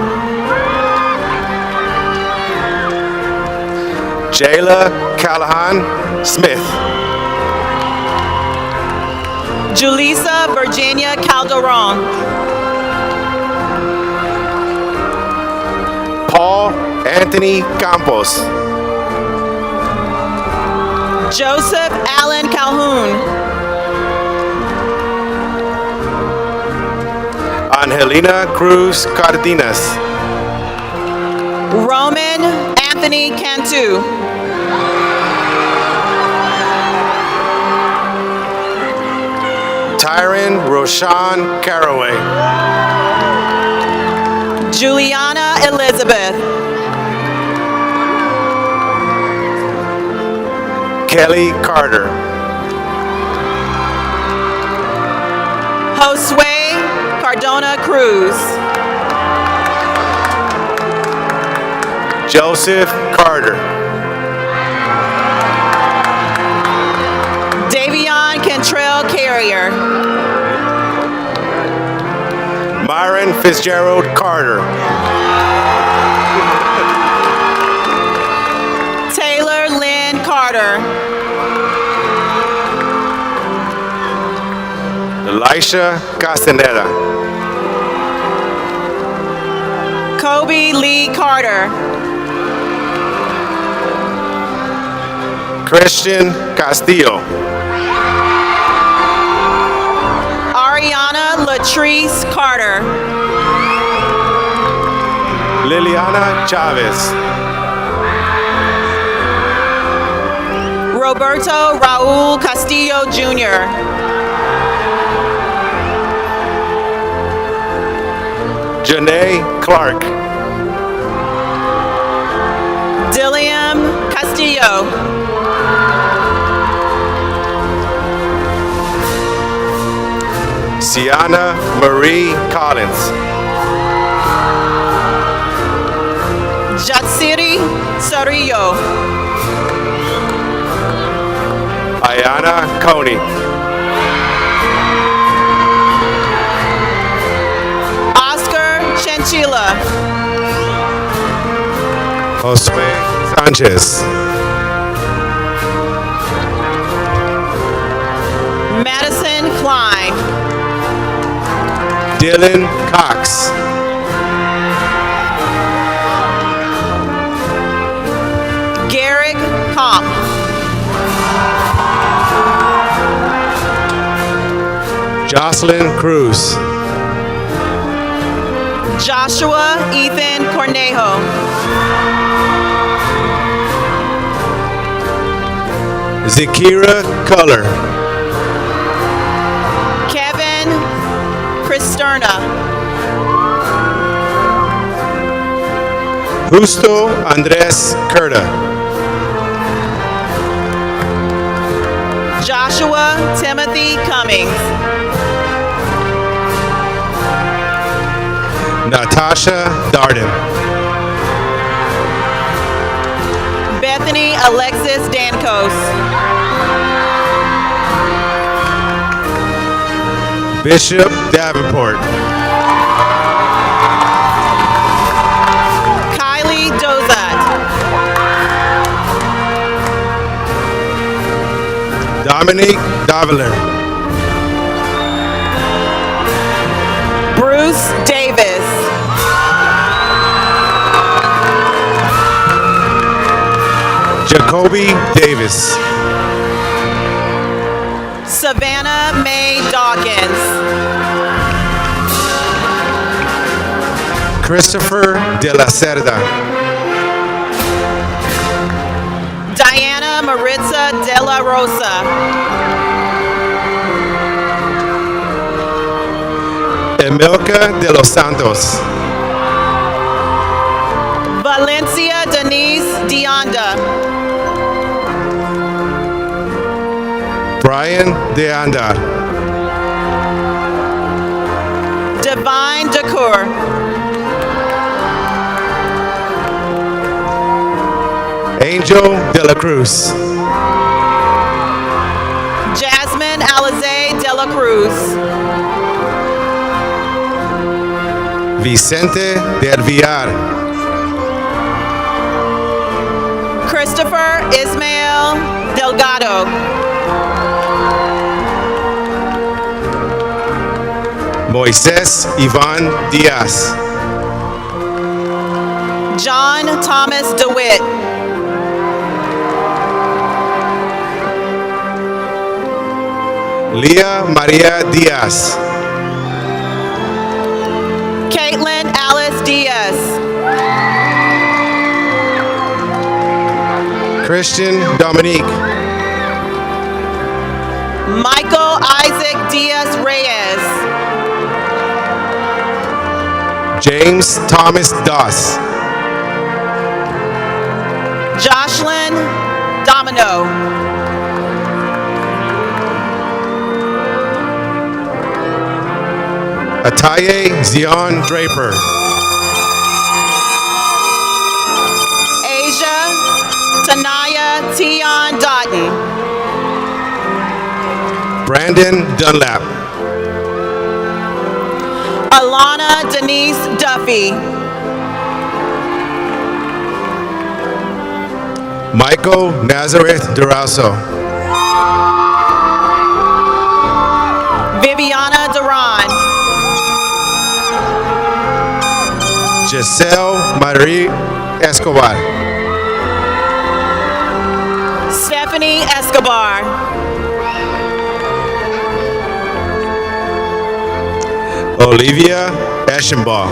Jayla Callahan Smith. Julissa Virginia Calderon. Paul Anthony Campos. Joseph Allen Calhoun. Angelina Cruz Cardenas. Roman Anthony Cantu. Tyron Roshan Caraway. Juliana Elizabeth. Kelly Carter. Josue Cardona Cruz. Joseph Carter. Davion Cantrell Carrier. Myron Fitzgerald Carter. Taylor Lynn Carter. Elisha Castaneda. Kobe Lee Carter. Christian Castillo. Ariana Latrice Carter. Liliana Chavez. Roberto Raul Castillo Jr. Janae Clark. Dilliam Castillo. Sienna Marie Collins. Rosario. Ayana Coney. Oscar Chinchilla. Josue Sanchez. Madison Klein. Dylan Cox. Garrick Comp. Jocelyn Cruz. Joshua Ethan Cornejo. Zakira Culler. Kevin Cristerna. Justo Andres Curta. Joshua Timothy Cummings. Natasha Darden. Bethany Alexis Dancos. Bishop Davenport. Kylie Dozat. Dominique Daviler. Bruce Davis. Jacoby Davis. Savannah Mae Dawkins. Christopher De La Cerda. Diana Maritza De La Rosa. Emilka De Los Santos. Valencia Denise Deonda. Brian De Andar. Divine Decour. Angel De La Cruz. Jasmine Alize De La Cruz. Vicente Del Villar. Christopher Ismael Delgado. Moises Ivan Diaz. John Thomas DeWitt. Leah Maria Diaz. Caitlin Alice Diaz. Christian Dominique. Michael Isaac Diaz Reyes. James Thomas Doss. Jocelyn Domino. Ataye Zion Draper. Asia Tanaya Tion Dotton. Brandon Dunlap. Alana Denise Duffy. Michael Nazareth Durazo. Viviana Duran. Giselle Marie Escobar. Stephanie Escobar. Olivia Eschenbaugh.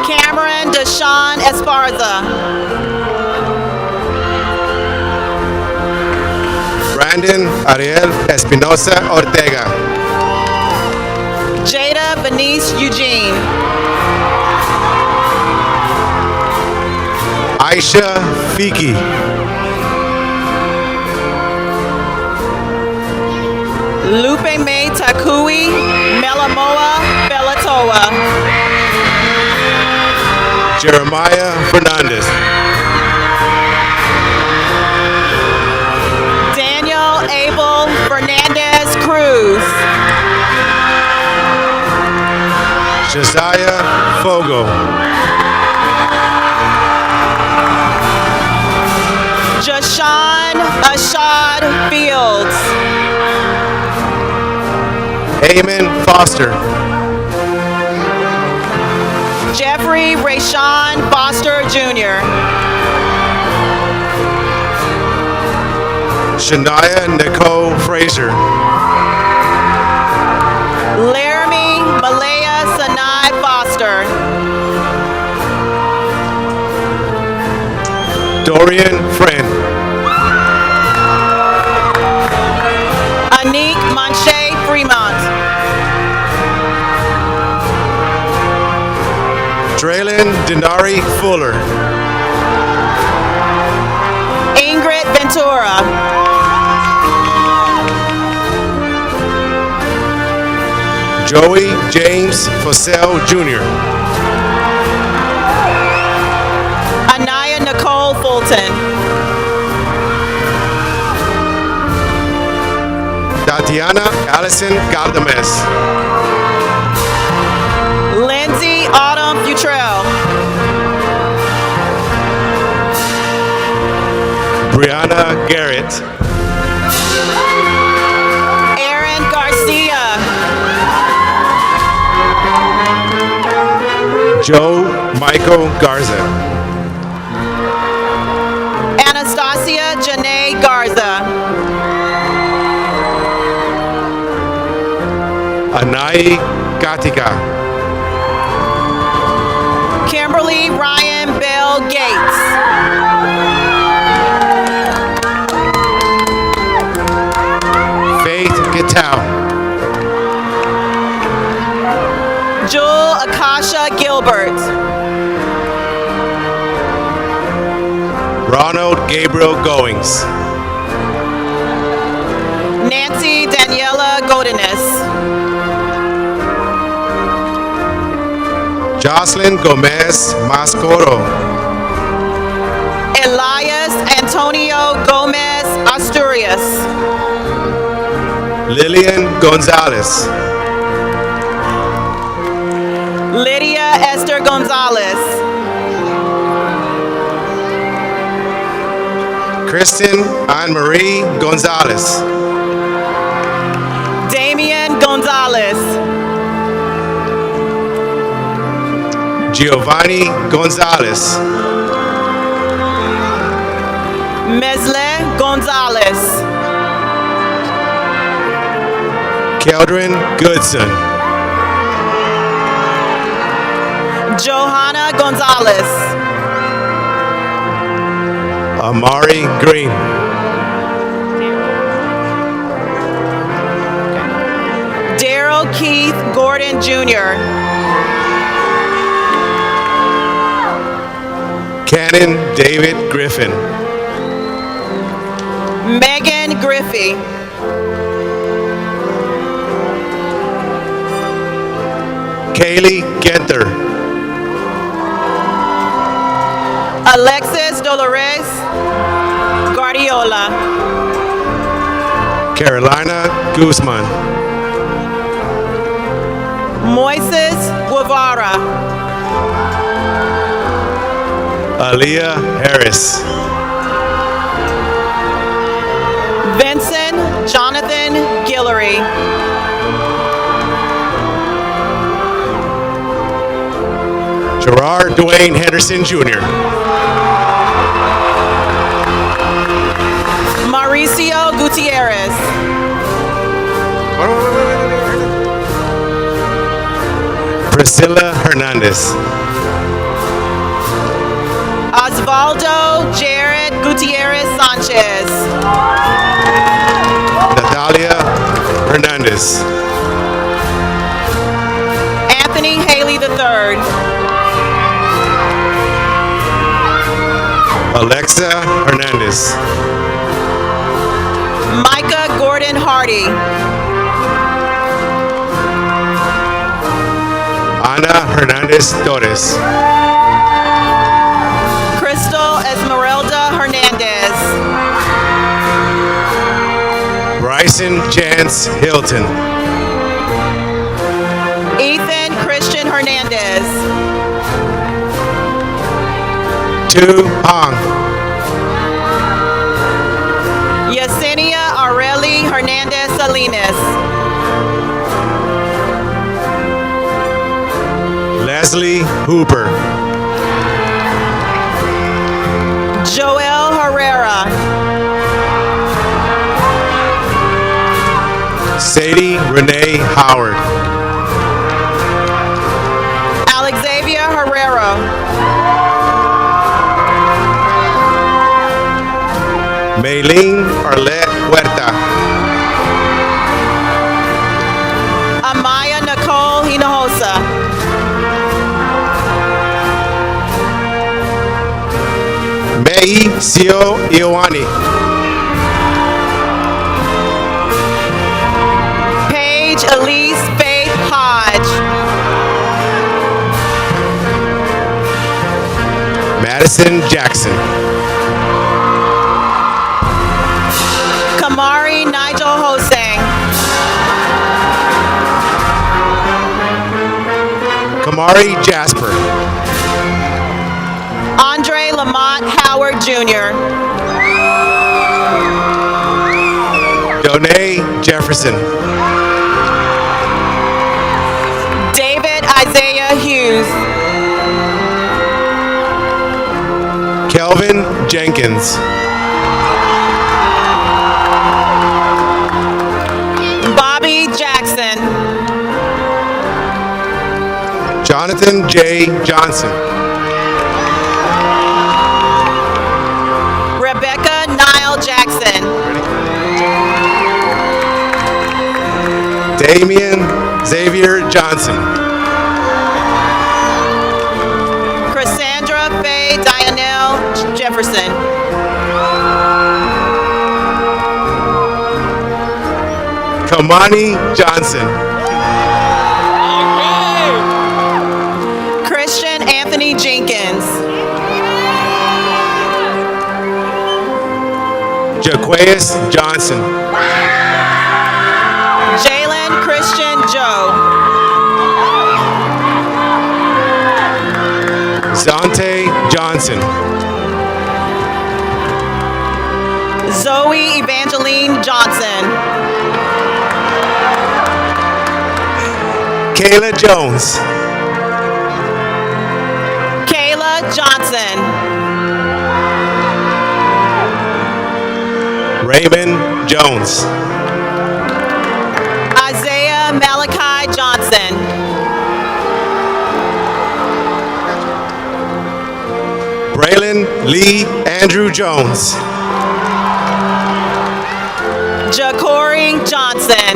Cameron Deshawn Esparza. Brandon Ariel Espinosa Ortega. Jada Venice Eugene. Aisha Fiki. Lupe May Takui Melamoa Belatoa. Jeremiah Fernandez. Daniel Abel Fernandez Cruz. Josiah Fogo. Jashawn Ashad Fields. Eamon Foster. Jeffrey Rayshawn Foster Jr. Shania Nicole Fraser. Laramie Malaya Sanai Foster. Dorian Friend. Anik Manche Fremont. Traylon Denari Fuller. Ingrid Ventura. Joey James Fossell Jr. Anaya Nicole Fulton. Tatiana Allison Galdames. Lindsay Autumn Futrell. Brianna Garrett. Aaron Garcia. Joe Michael Garza. Anastasia Janae Garza. Anai Katika. Kimberly Ryan Bell Gates. Faith Gitau. Jewel Akasha Gilbert. Ronald Gabriel Goings. Nancy Daniela Godinez. Jocelyn Gomez Mascoro. Elias Antonio Gomez Asturias. Lillian Gonzalez. Lydia Esther Gonzalez. Kristen Anne-Marie Gonzalez. Damian Gonzalez. Giovanni Gonzalez. Mesle Gonzalez. Keldrin Goodson. Johanna Gonzalez. Amari Green. Daryl Keith Gordon Jr. Cannon David Griffin. Megan Griffey. Kaylee Genter. Alexis Dolores Guardiola. Carolina Guzman. Moises Guevara. Aaliyah Harris. Vincent Jonathan Guillory. Gerard Dwayne Henderson Jr. Mauricio Gutierrez. Priscilla Hernandez. Osvaldo Jared Gutierrez Sanchez. Natalia Hernandez. Anthony Haley III. Alexa Hernandez. Micah Gordon Hardy. Ana Hernandez Torres. Bryson Chance Hilton. Ethan Christian Hernandez. Tu Hong. Yesenia Aureli Hernandez Salinas. Leslie Hooper. Joel Herrera. Sadie Renee Howard. Alexavier Herrera. Maylene Arlette Huerta. Amaya Nicole Hinojosa. Mei Sio Iowani. Paige Elise Faith Hodge. Madison Jackson. Kamari Nigel Hosang. Kamari Jasper. Andre Lamont Howard Jr. Donay Jefferson. David Isaiah Hughes. Kelvin Jenkins. Bobby Jackson. Jonathan J. Johnson. Rebecca Nile Jackson. Damian Xavier Johnson. Cassandra Faye Dianelle Jefferson. Kamani Johnson. Christian Anthony Jenkins. Jaquaeus Johnson. Jalen Christian Joe. Zante Johnson. Zoe Evangeline Johnson. Kayla Jones. Kayla Johnson. Raymond Jones. Isaiah Malachi Johnson. Braylon Lee Andrew Jones. Ja'Cory Johnson.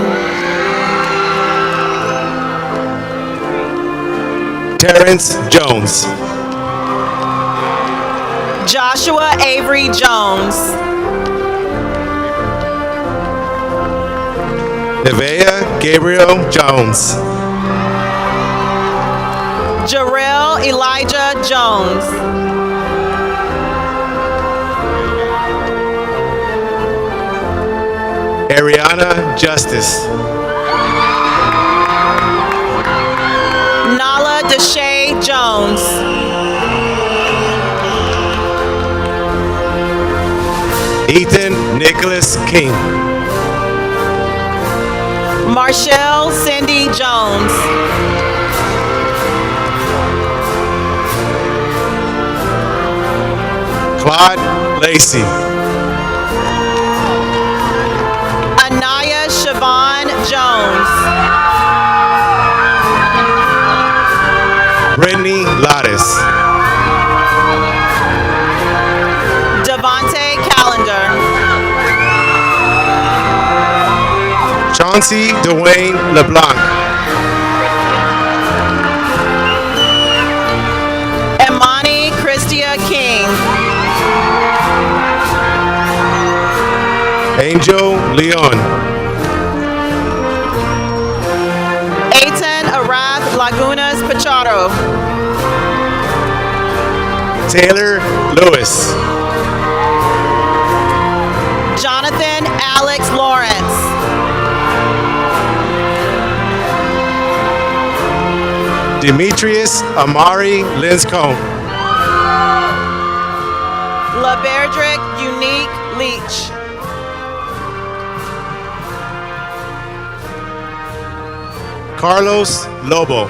Terrence Jones. Joshua Avery Jones. Nevea Gabriel Jones. Jarrell Elijah Jones. Ariana Justice. Nala Deshae Jones. Ethan Nicholas King. Marshall Cindy Jones. Claude Lacey. Anaya Siobhan Jones. Brittany Lattis. Devontae Calendar. Chauncey Dwayne LeBlanc. Imani Christia King. Angel Leon. Aiton Arath Lagunas Pacharo. Taylor Lewis. Jonathan Alex Lawrence. Demetrius Amari Linscomb. LaBerdrick Unique Leach. Carlos Lobo.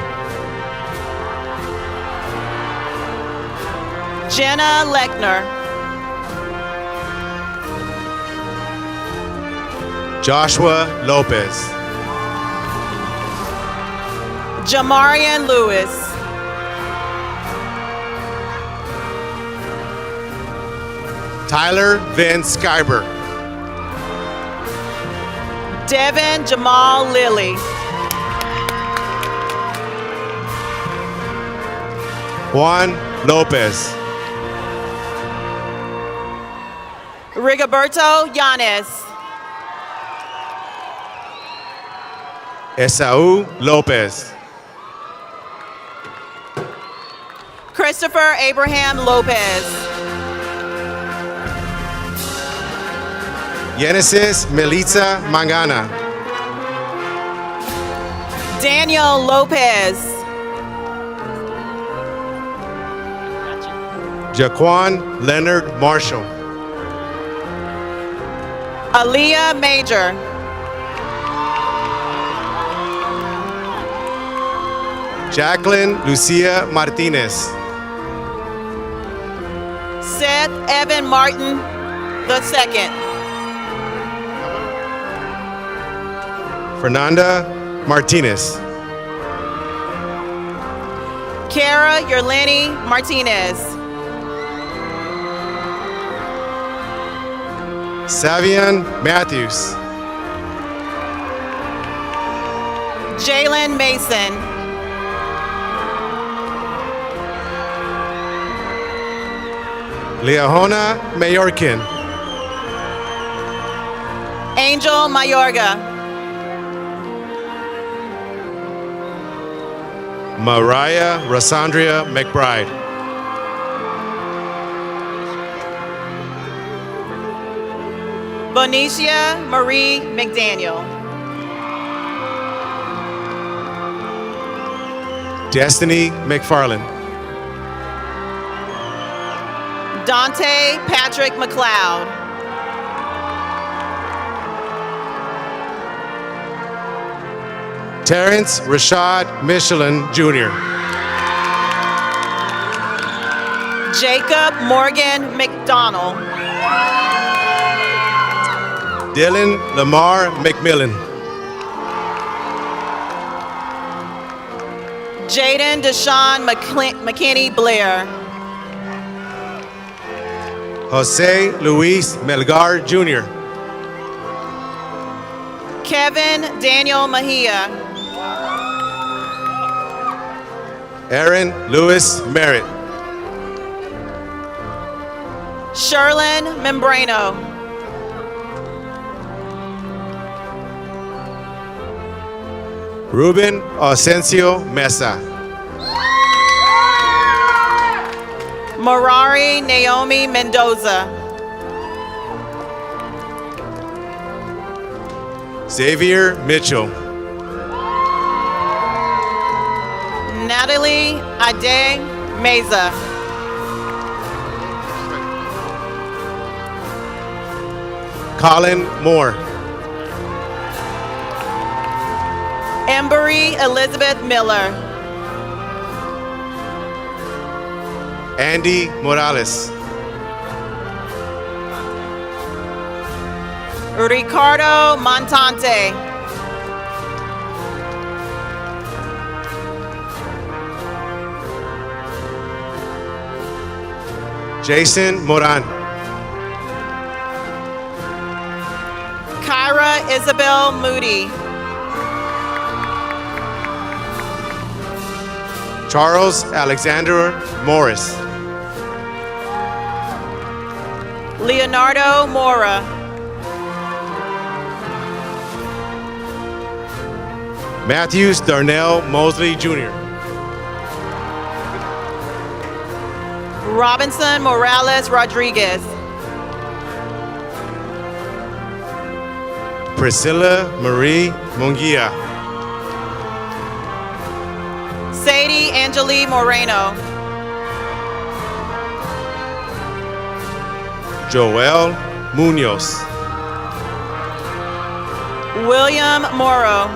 Jenna Lechner. Joshua Lopez. Jamarian Lewis. Tyler Vince Skyber. Devin Jamal Lilly. Juan Lopez. Rigoberto Yanes. Esau Lopez. Christopher Abraham Lopez. Genesis Melitza Mangana. Daniel Lopez. Jaquan Leonard Marshall. Aaliyah Major. Jacqueline Lucia Martinez. Seth Evan Martin II. Fernanda Martinez. Kara Yerleni Martinez. Savian Matthews. Jalen Mason. Leahona Mayorkin. Angel Mayorga. Mariah Rosandria McBride. Bonicia Marie McDaniel. Destiny McFarland. Dante Patrick McLeod. Terrence Rashad Michelin Jr. Jacob Morgan McDonald. Dylan Lamar McMillan. Jaden Deshaun McKinney Blair. Jose Luis Melgar Jr. Kevin Daniel Mejia. Aaron Lewis Merritt. Sherlyn Membrano. Ruben Asensio Mesa. Morari Naomi Mendoza. Xavier Mitchell. Natalie Ade Meza. Colin Moore. Embry Elizabeth Miller. Andy Morales. Ricardo Montante. Jason Moran. Kyra Isabel Moody. Charles Alexander Morris. Leonardo Mora. Matthews Darnell Mosley Jr. Robinson Morales Rodriguez. Priscilla Marie Munguia. Sadie Angeli Moreno. Joel Munoz. William Morrow.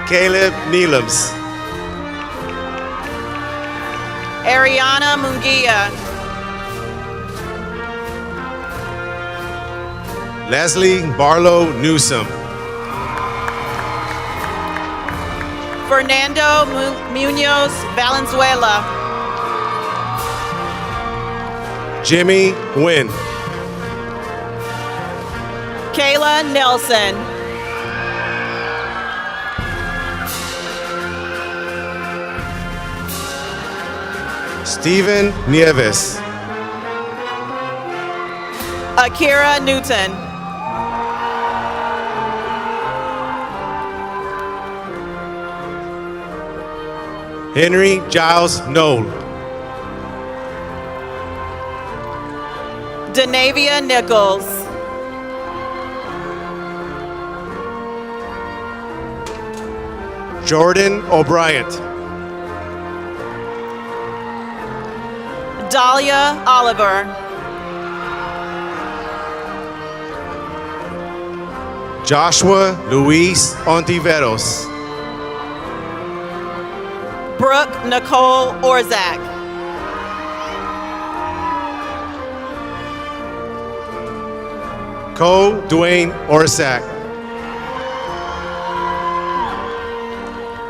Caleb Neelums. Ariana Munguia. Leslie Barlow Newsom. Fernando Munoz Valenzuela. Jimmy Nguyen. Kayla Nelson. Stephen Nieves. Akira Newton. Henry Giles Knoll. Denavia Nichols. Jordan O'Brien. Dahlia Oliver. Joshua Luis Ontiveros. Brooke Nicole Orzak. Cole Dwayne Orsack.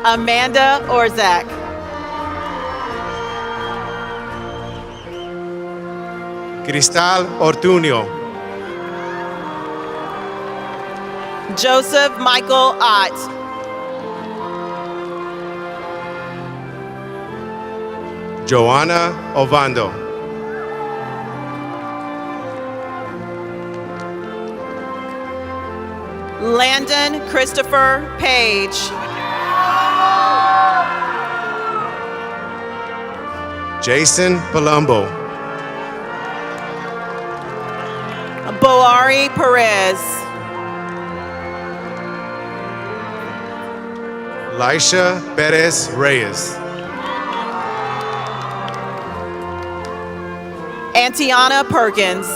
Amanda Orzak. Cristal Ortuño. Joseph Michael Ott. Joanna Ovando. Landon Christopher Page. Jason Palumbo. Boari Perez. Lisha Perez Reyes. Antiana Perkins.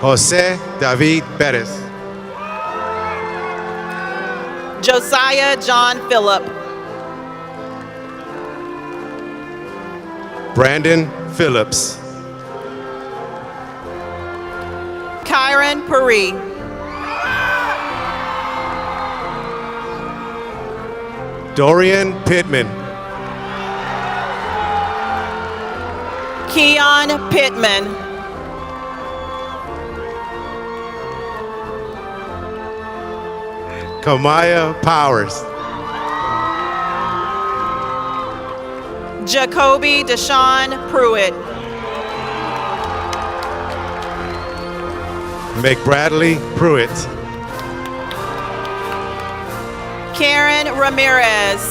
Jose David Perez. Josiah John Phillip. Brandon Phillips. Kyron Puri. Dorian Pittman. Keon Pittman. Kamaya Powers. Jacoby Deshawn Pruitt. McBradley Pruitt. Karen Ramirez.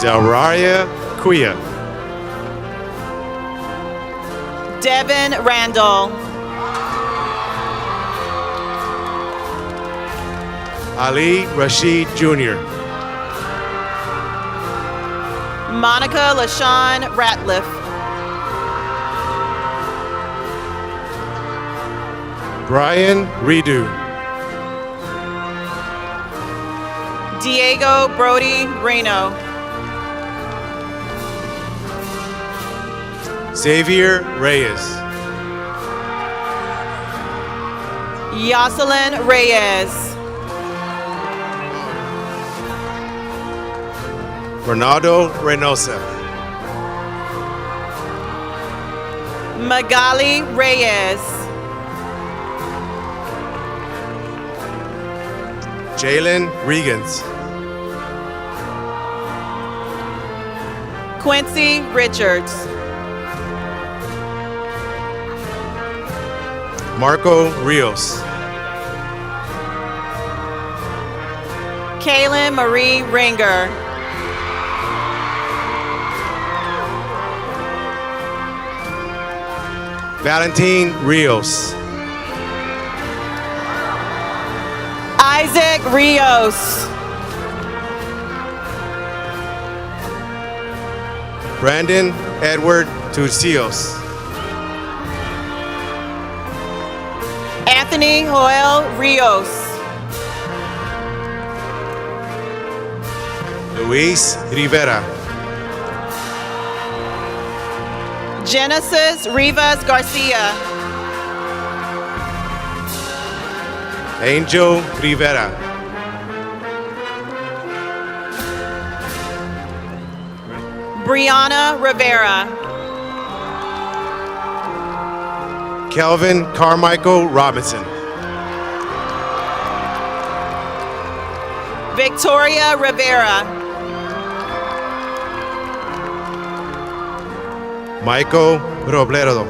Zararia Quia. Devin Randall. Ali Rashid Jr. Monica LaShawn Ratliff. Brian Redu. Diego Brody Reno. Xavier Reyes. Yoselin Reyes. Ronaldo Reynosa. Magali Reyes. Jalen Regans. Quincy Richards. Marco Rios. Kaylin Marie Ringer. Valentin Rios. Isaac Rios. Brandon Edward Tucios. Anthony Joel Rios. Luis Rivera. Genesis Rivas Garcia. Angel Rivera. Brianna Rivera. Kelvin Carmichael Robinson. Victoria Rivera. Michael Robledo.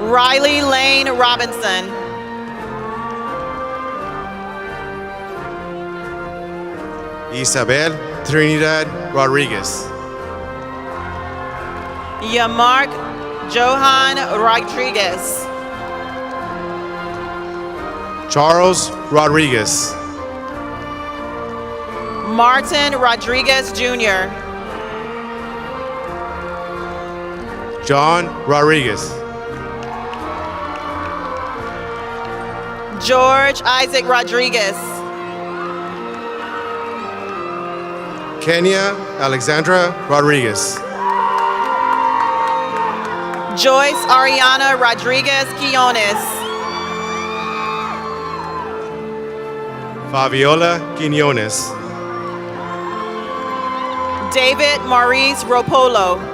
Riley Lane Robinson. Isabel Trinidad Rodriguez. Yamark Johan Rodriguez. Charles Rodriguez. Martin Rodriguez Jr. John Rodriguez. George Isaac Rodriguez. Kenya Alexandra Rodriguez. Joyce Ariana Rodriguez Quinones. Fabiola Quinones. David Maurice Ropolo.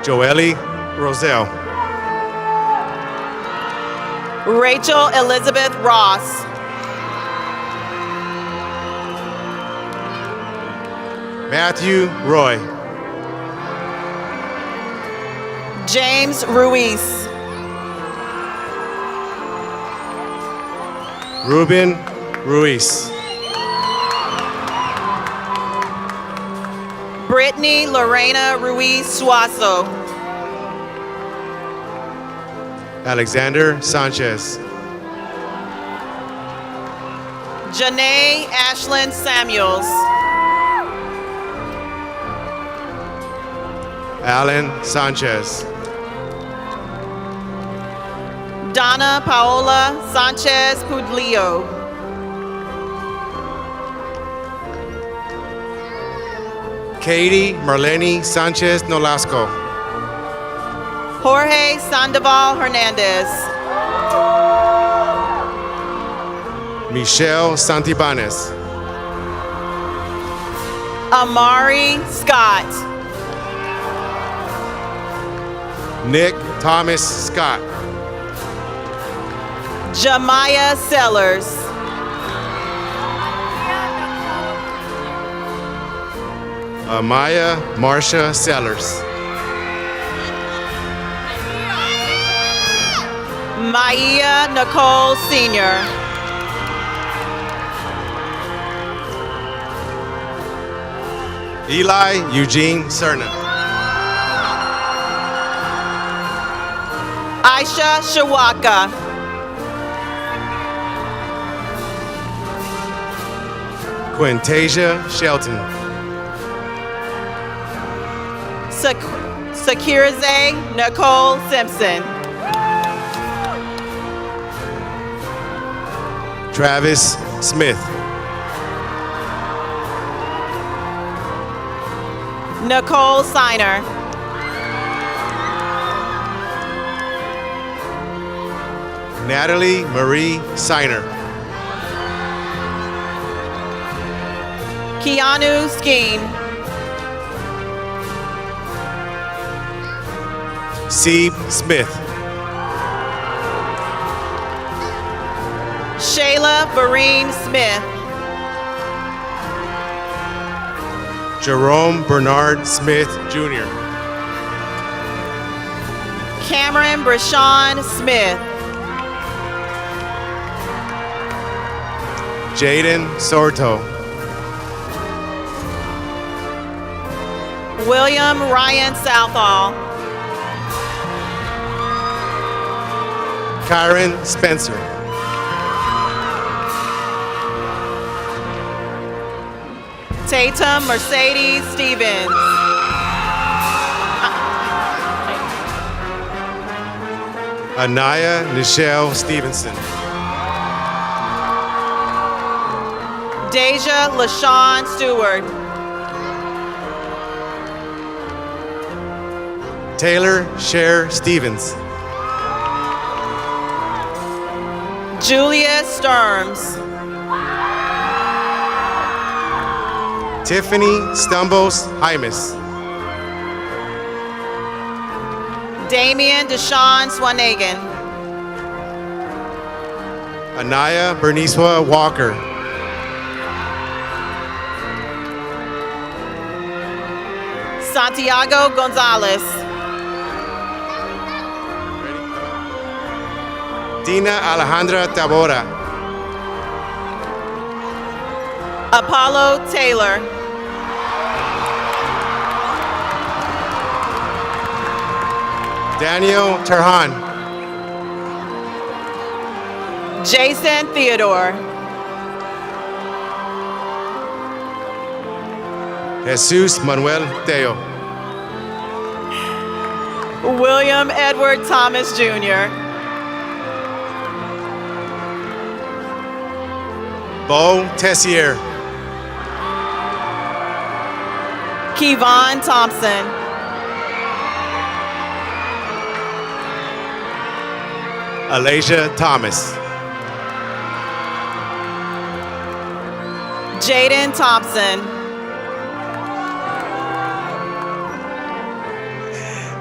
Joely Roselle. Rachel Elizabeth Ross. Matthew Roy. James Ruiz. Ruben Ruiz. Brittany Lorena Ruiz Suazo. Alexander Sanchez. Janae Ashlyn Samuels. Alan Sanchez. Donna Paola Sanchez Pudlio. Katie Marlene Sanchez Nolasco. Jorge Sandoval Hernandez. Michelle Santibanez. Amari Scott. Nick Thomas Scott. Jamiah Sellers. Amaya Marcia Sellers. Maia Nicole Sr. Eli Eugene Cerna. Aisha Shawaka. Quintasia Shelton. Sakiraze Nicole Simpson. Travis Smith. Nicole Siner. Natalie Marie Siner. Keanu Skeen. Sebe Smith. Shayla Bareen Smith. Jerome Bernard Smith Jr. Cameron Brashawn Smith. Jaden Sorto. William Ryan Southall. Kyron Spencer. Tatum Mercedes Stevens. Anaya Nichelle Stevenson. Deja LaShawn Stewart. Taylor Cher Stevens. Julia Sturms. Tiffany Stumbles Hymas. Damian Deshawn Swanagan. Anaya Bernice Walker. Santiago Gonzalez. Dina Alejandra Tabora. Apollo Taylor. Daniel Terhan. Jason Theodore. Jesus Manuel Teo. William Edward Thomas Jr. Bo Tessier. Kevon Thompson. Alasia Thomas. Jaden Thompson.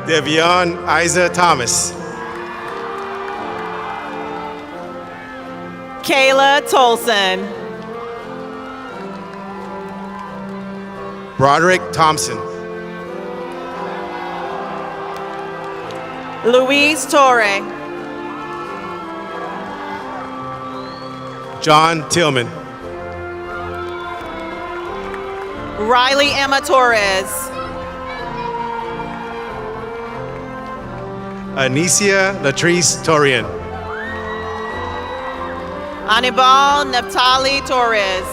Devion Isa Thomas. Kayla Tolson. Broderick Thompson. Luis Torre. John Tillman. Riley Emma Torres. Anicia Latrice Torian. Anibal Neftali Torres.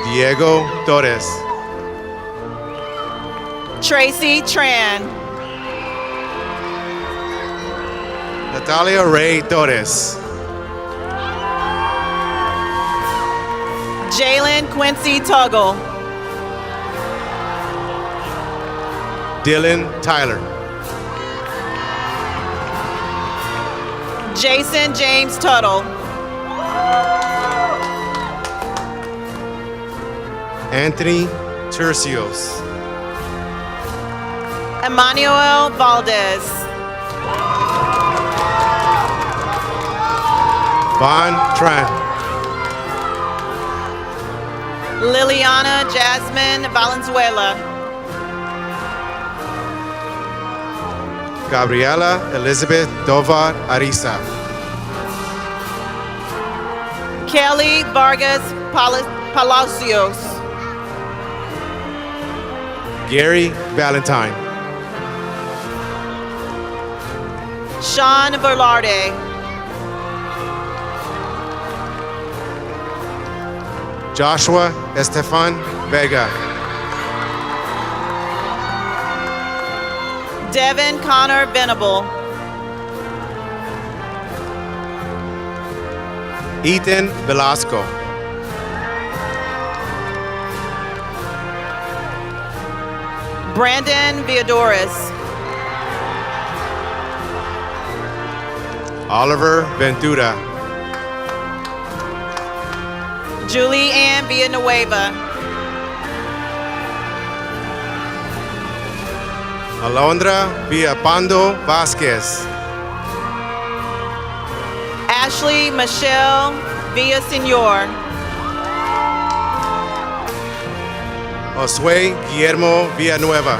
Diego Torres. Tracy Tran. Natalia Ray Torres. Jalen Quincy Tuggle. Dylan Tyler. Jason James Tuttle. Anthony Tercios. Emmanuel Valdez. Von Tran. Liliana Jasmine Valenzuela. Gabriela Elizabeth Dovar Arisa. Kelly Vargas Palacios. Gary Valentine. Sean Velarde. Joshua Estefan Vega. Devin Connor Venable. Ethan Velasco. Brandon Viadoris. Oliver Ventura. Julie Ann Villanueva. Alondra Villapando Vasquez. Ashley Michelle Villasenor. Josue Guillermo Villanueva.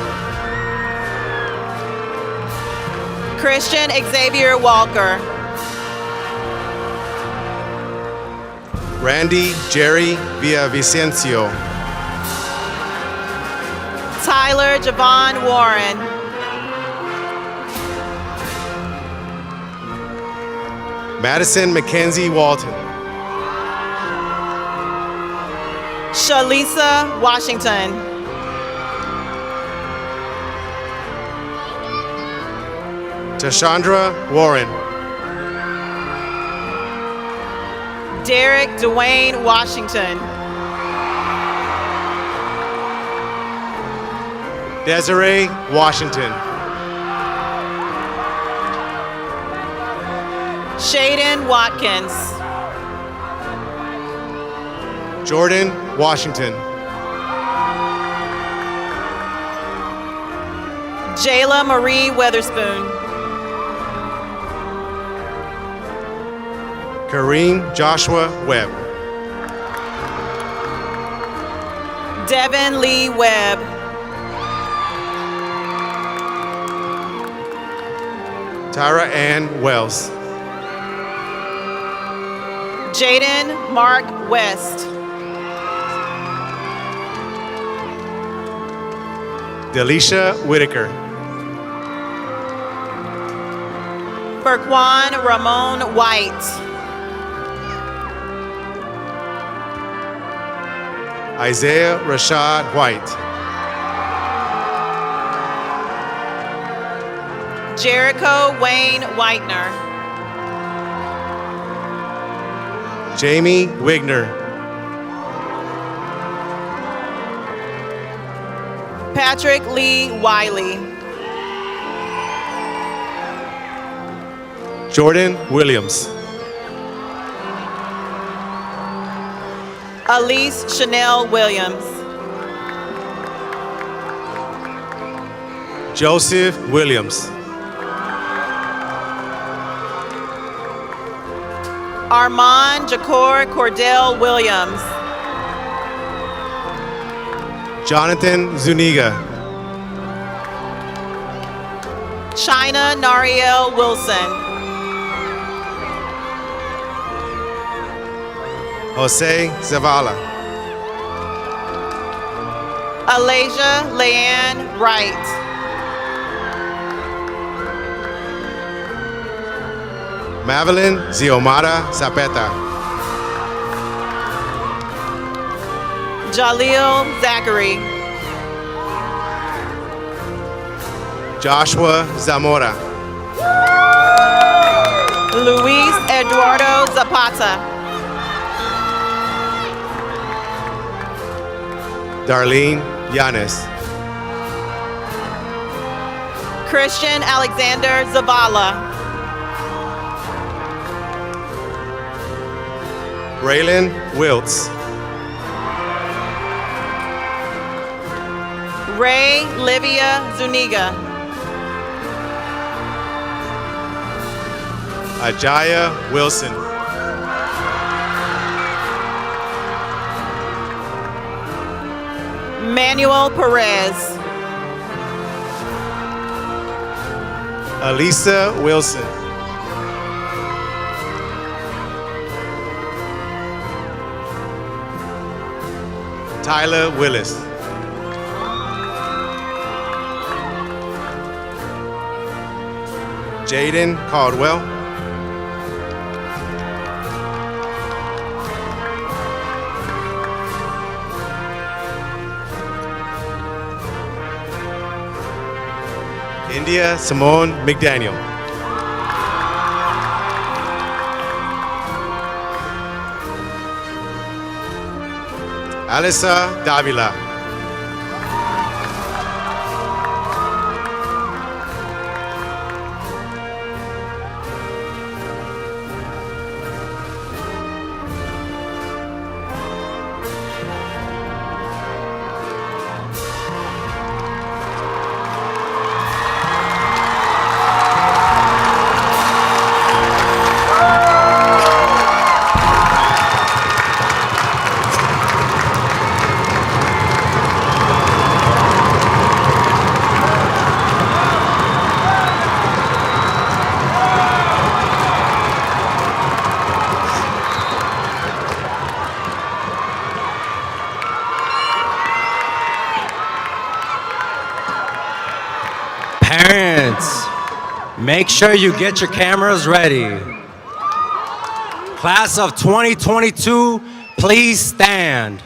Christian Xavier Walker. Randy Jerry Villavicencio. Tyler Javon Warren. Madison Mackenzie Walton. Shalisa Washington. Tashandra Warren. Derek Dwayne Washington. Desiree Washington. Shaden Watkins. Jordan Washington. Jayla Marie Weatherspoon. Kareem Joshua Webb. Devin Lee Webb. Tyra Ann Wells. Jaden Mark West. Delisha Whitaker. Berquan Ramon White. Isaiah Rashad White. Jericho Wayne Whitener. Jamie Wigner. Patrick Lee Wiley. Jordan Williams. Elise Chanel Williams. Joseph Williams. Armand Jacor Cordell Williams. Jonathan Zuniga. China Nariel Wilson. Jose Zavala. Alasia Leanne Wright. Madeline Ziomara Zapeta. Jaleel Zachary. Joshua Zamora. Luis Eduardo Zapata. Darlene Yanes. Christian Alexander Zavala. Braylon Wiltz. Ray Livia Zuniga. Ajaya Wilson. Manuel Perez. Alisa Wilson. Tyler Willis. Jaden Caldwell. India Simone McDaniel. Alisa Davila. Parents, make sure you get your cameras ready. Class of 2022, please stand.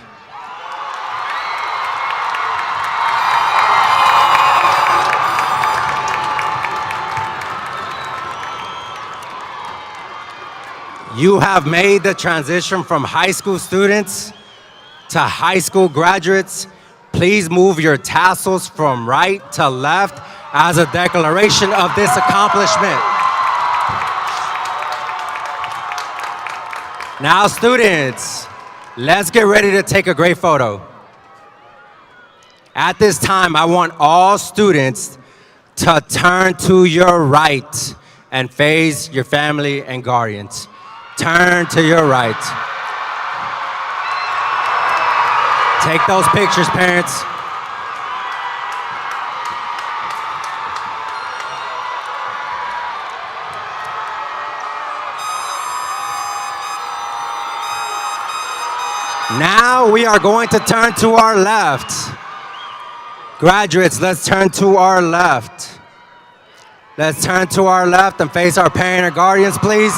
You have made the transition from high school students to high school graduates. Please move your tassels from right to left as a declaration of this accomplishment. Now, students, let's get ready to take a great photo. At this time, I want all students to turn to your right and face your family and guardians. Turn to your right. Take those pictures, parents. Now we are going to turn to our left. Graduates, let's turn to our left. Let's turn to our left and face our parent or guardians, please.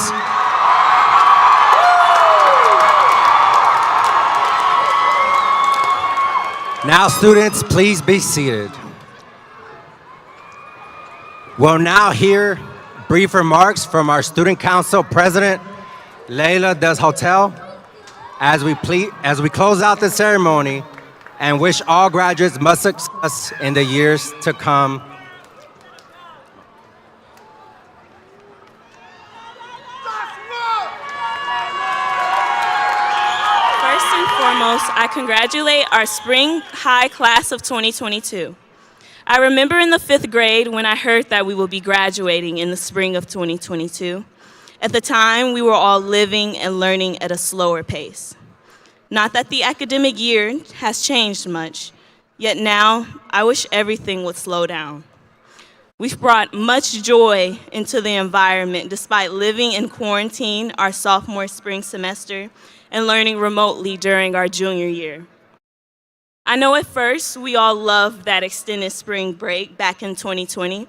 Now, students, please be seated. We'll now hear brief remarks from our Student Council President, Leila Des Hotel, as we close out the ceremony and wish all graduates much success in the years to come. First and foremost, I congratulate our Spring High class of 2022. I remember in the 5th grade when I heard that we will be graduating in the spring of 2022. At the time, we were all living and learning at a slower pace. Not that the academic year has changed much, yet now I wish everything would slow down. We've brought much joy into the environment despite living in quarantine our sophomore spring semester and learning remotely during our junior year. I know at first we all loved that extended spring break back in 2020,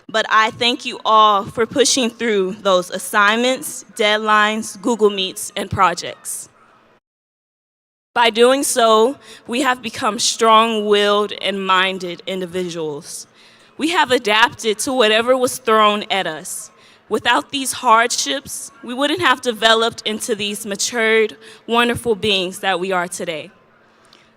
but I thank you all for pushing through those assignments, deadlines, Google Meets, and projects. By doing so, we have become strong-willed and minded individuals. We have adapted to whatever was thrown at us. Without these hardships, we wouldn't have developed into these matured, wonderful beings that we are today.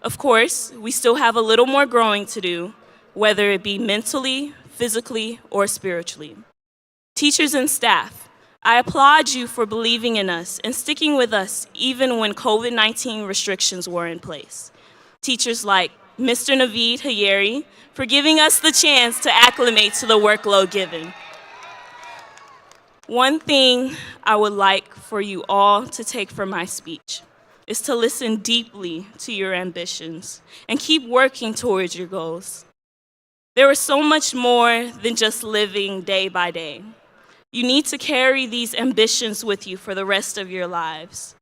Of course, we still have a little more growing to do, whether it be mentally, physically, or spiritually. Teachers and staff, I applaud you for believing in us and sticking with us even when COVID-19 restrictions were in place. Teachers like Mr. Naveed Hayeri for giving us the chance to acclimate to the workload given. One thing I would like for you all to take from my speech is to listen deeply to your ambitions and keep working towards your goals. There is so much more than just living day by day. You need to carry these ambitions with you for the rest of your lives.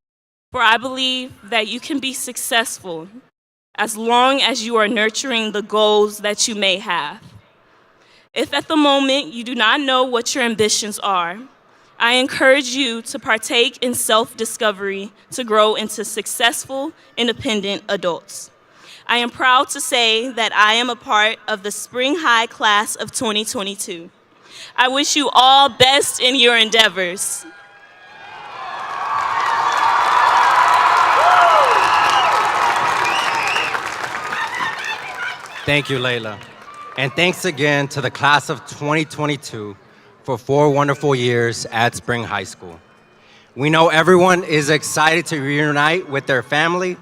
For I believe that you can be successful as long as you are nurturing the goals that you may have. If at the moment you do not know what your ambitions are, I encourage you to partake in self-discovery to grow into successful, independent adults. I am proud to say that I am a part of the Spring High class of 2022. I wish you all best in your endeavors. Thank you, Layla. And thanks again to the class of 2022 for 4 wonderful years at Spring High School. We know everyone is excited to reunite with their family,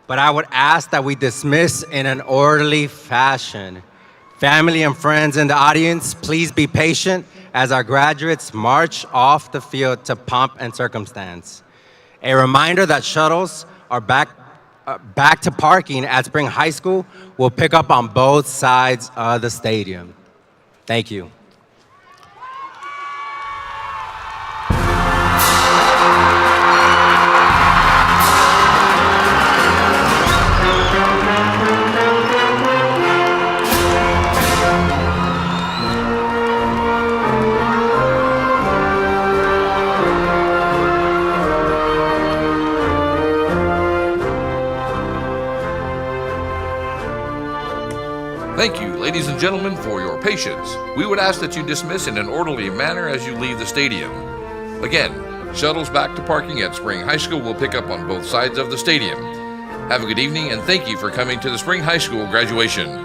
but I would ask that we dismiss in an orderly fashion. Family and friends in the audience, please be patient as our graduates march off the field to pomp and circumstance. A reminder that shuttles are back to parking at Spring High School will pick up on both sides of the stadium. Thank you. Thank you, ladies and gentlemen, for your patience. We would ask that you dismiss in an orderly manner as you leave the stadium. Again, shuttles back to parking at Spring High School will pick up on both sides of the stadium. Have a good evening and thank you for coming to the Spring High School graduation.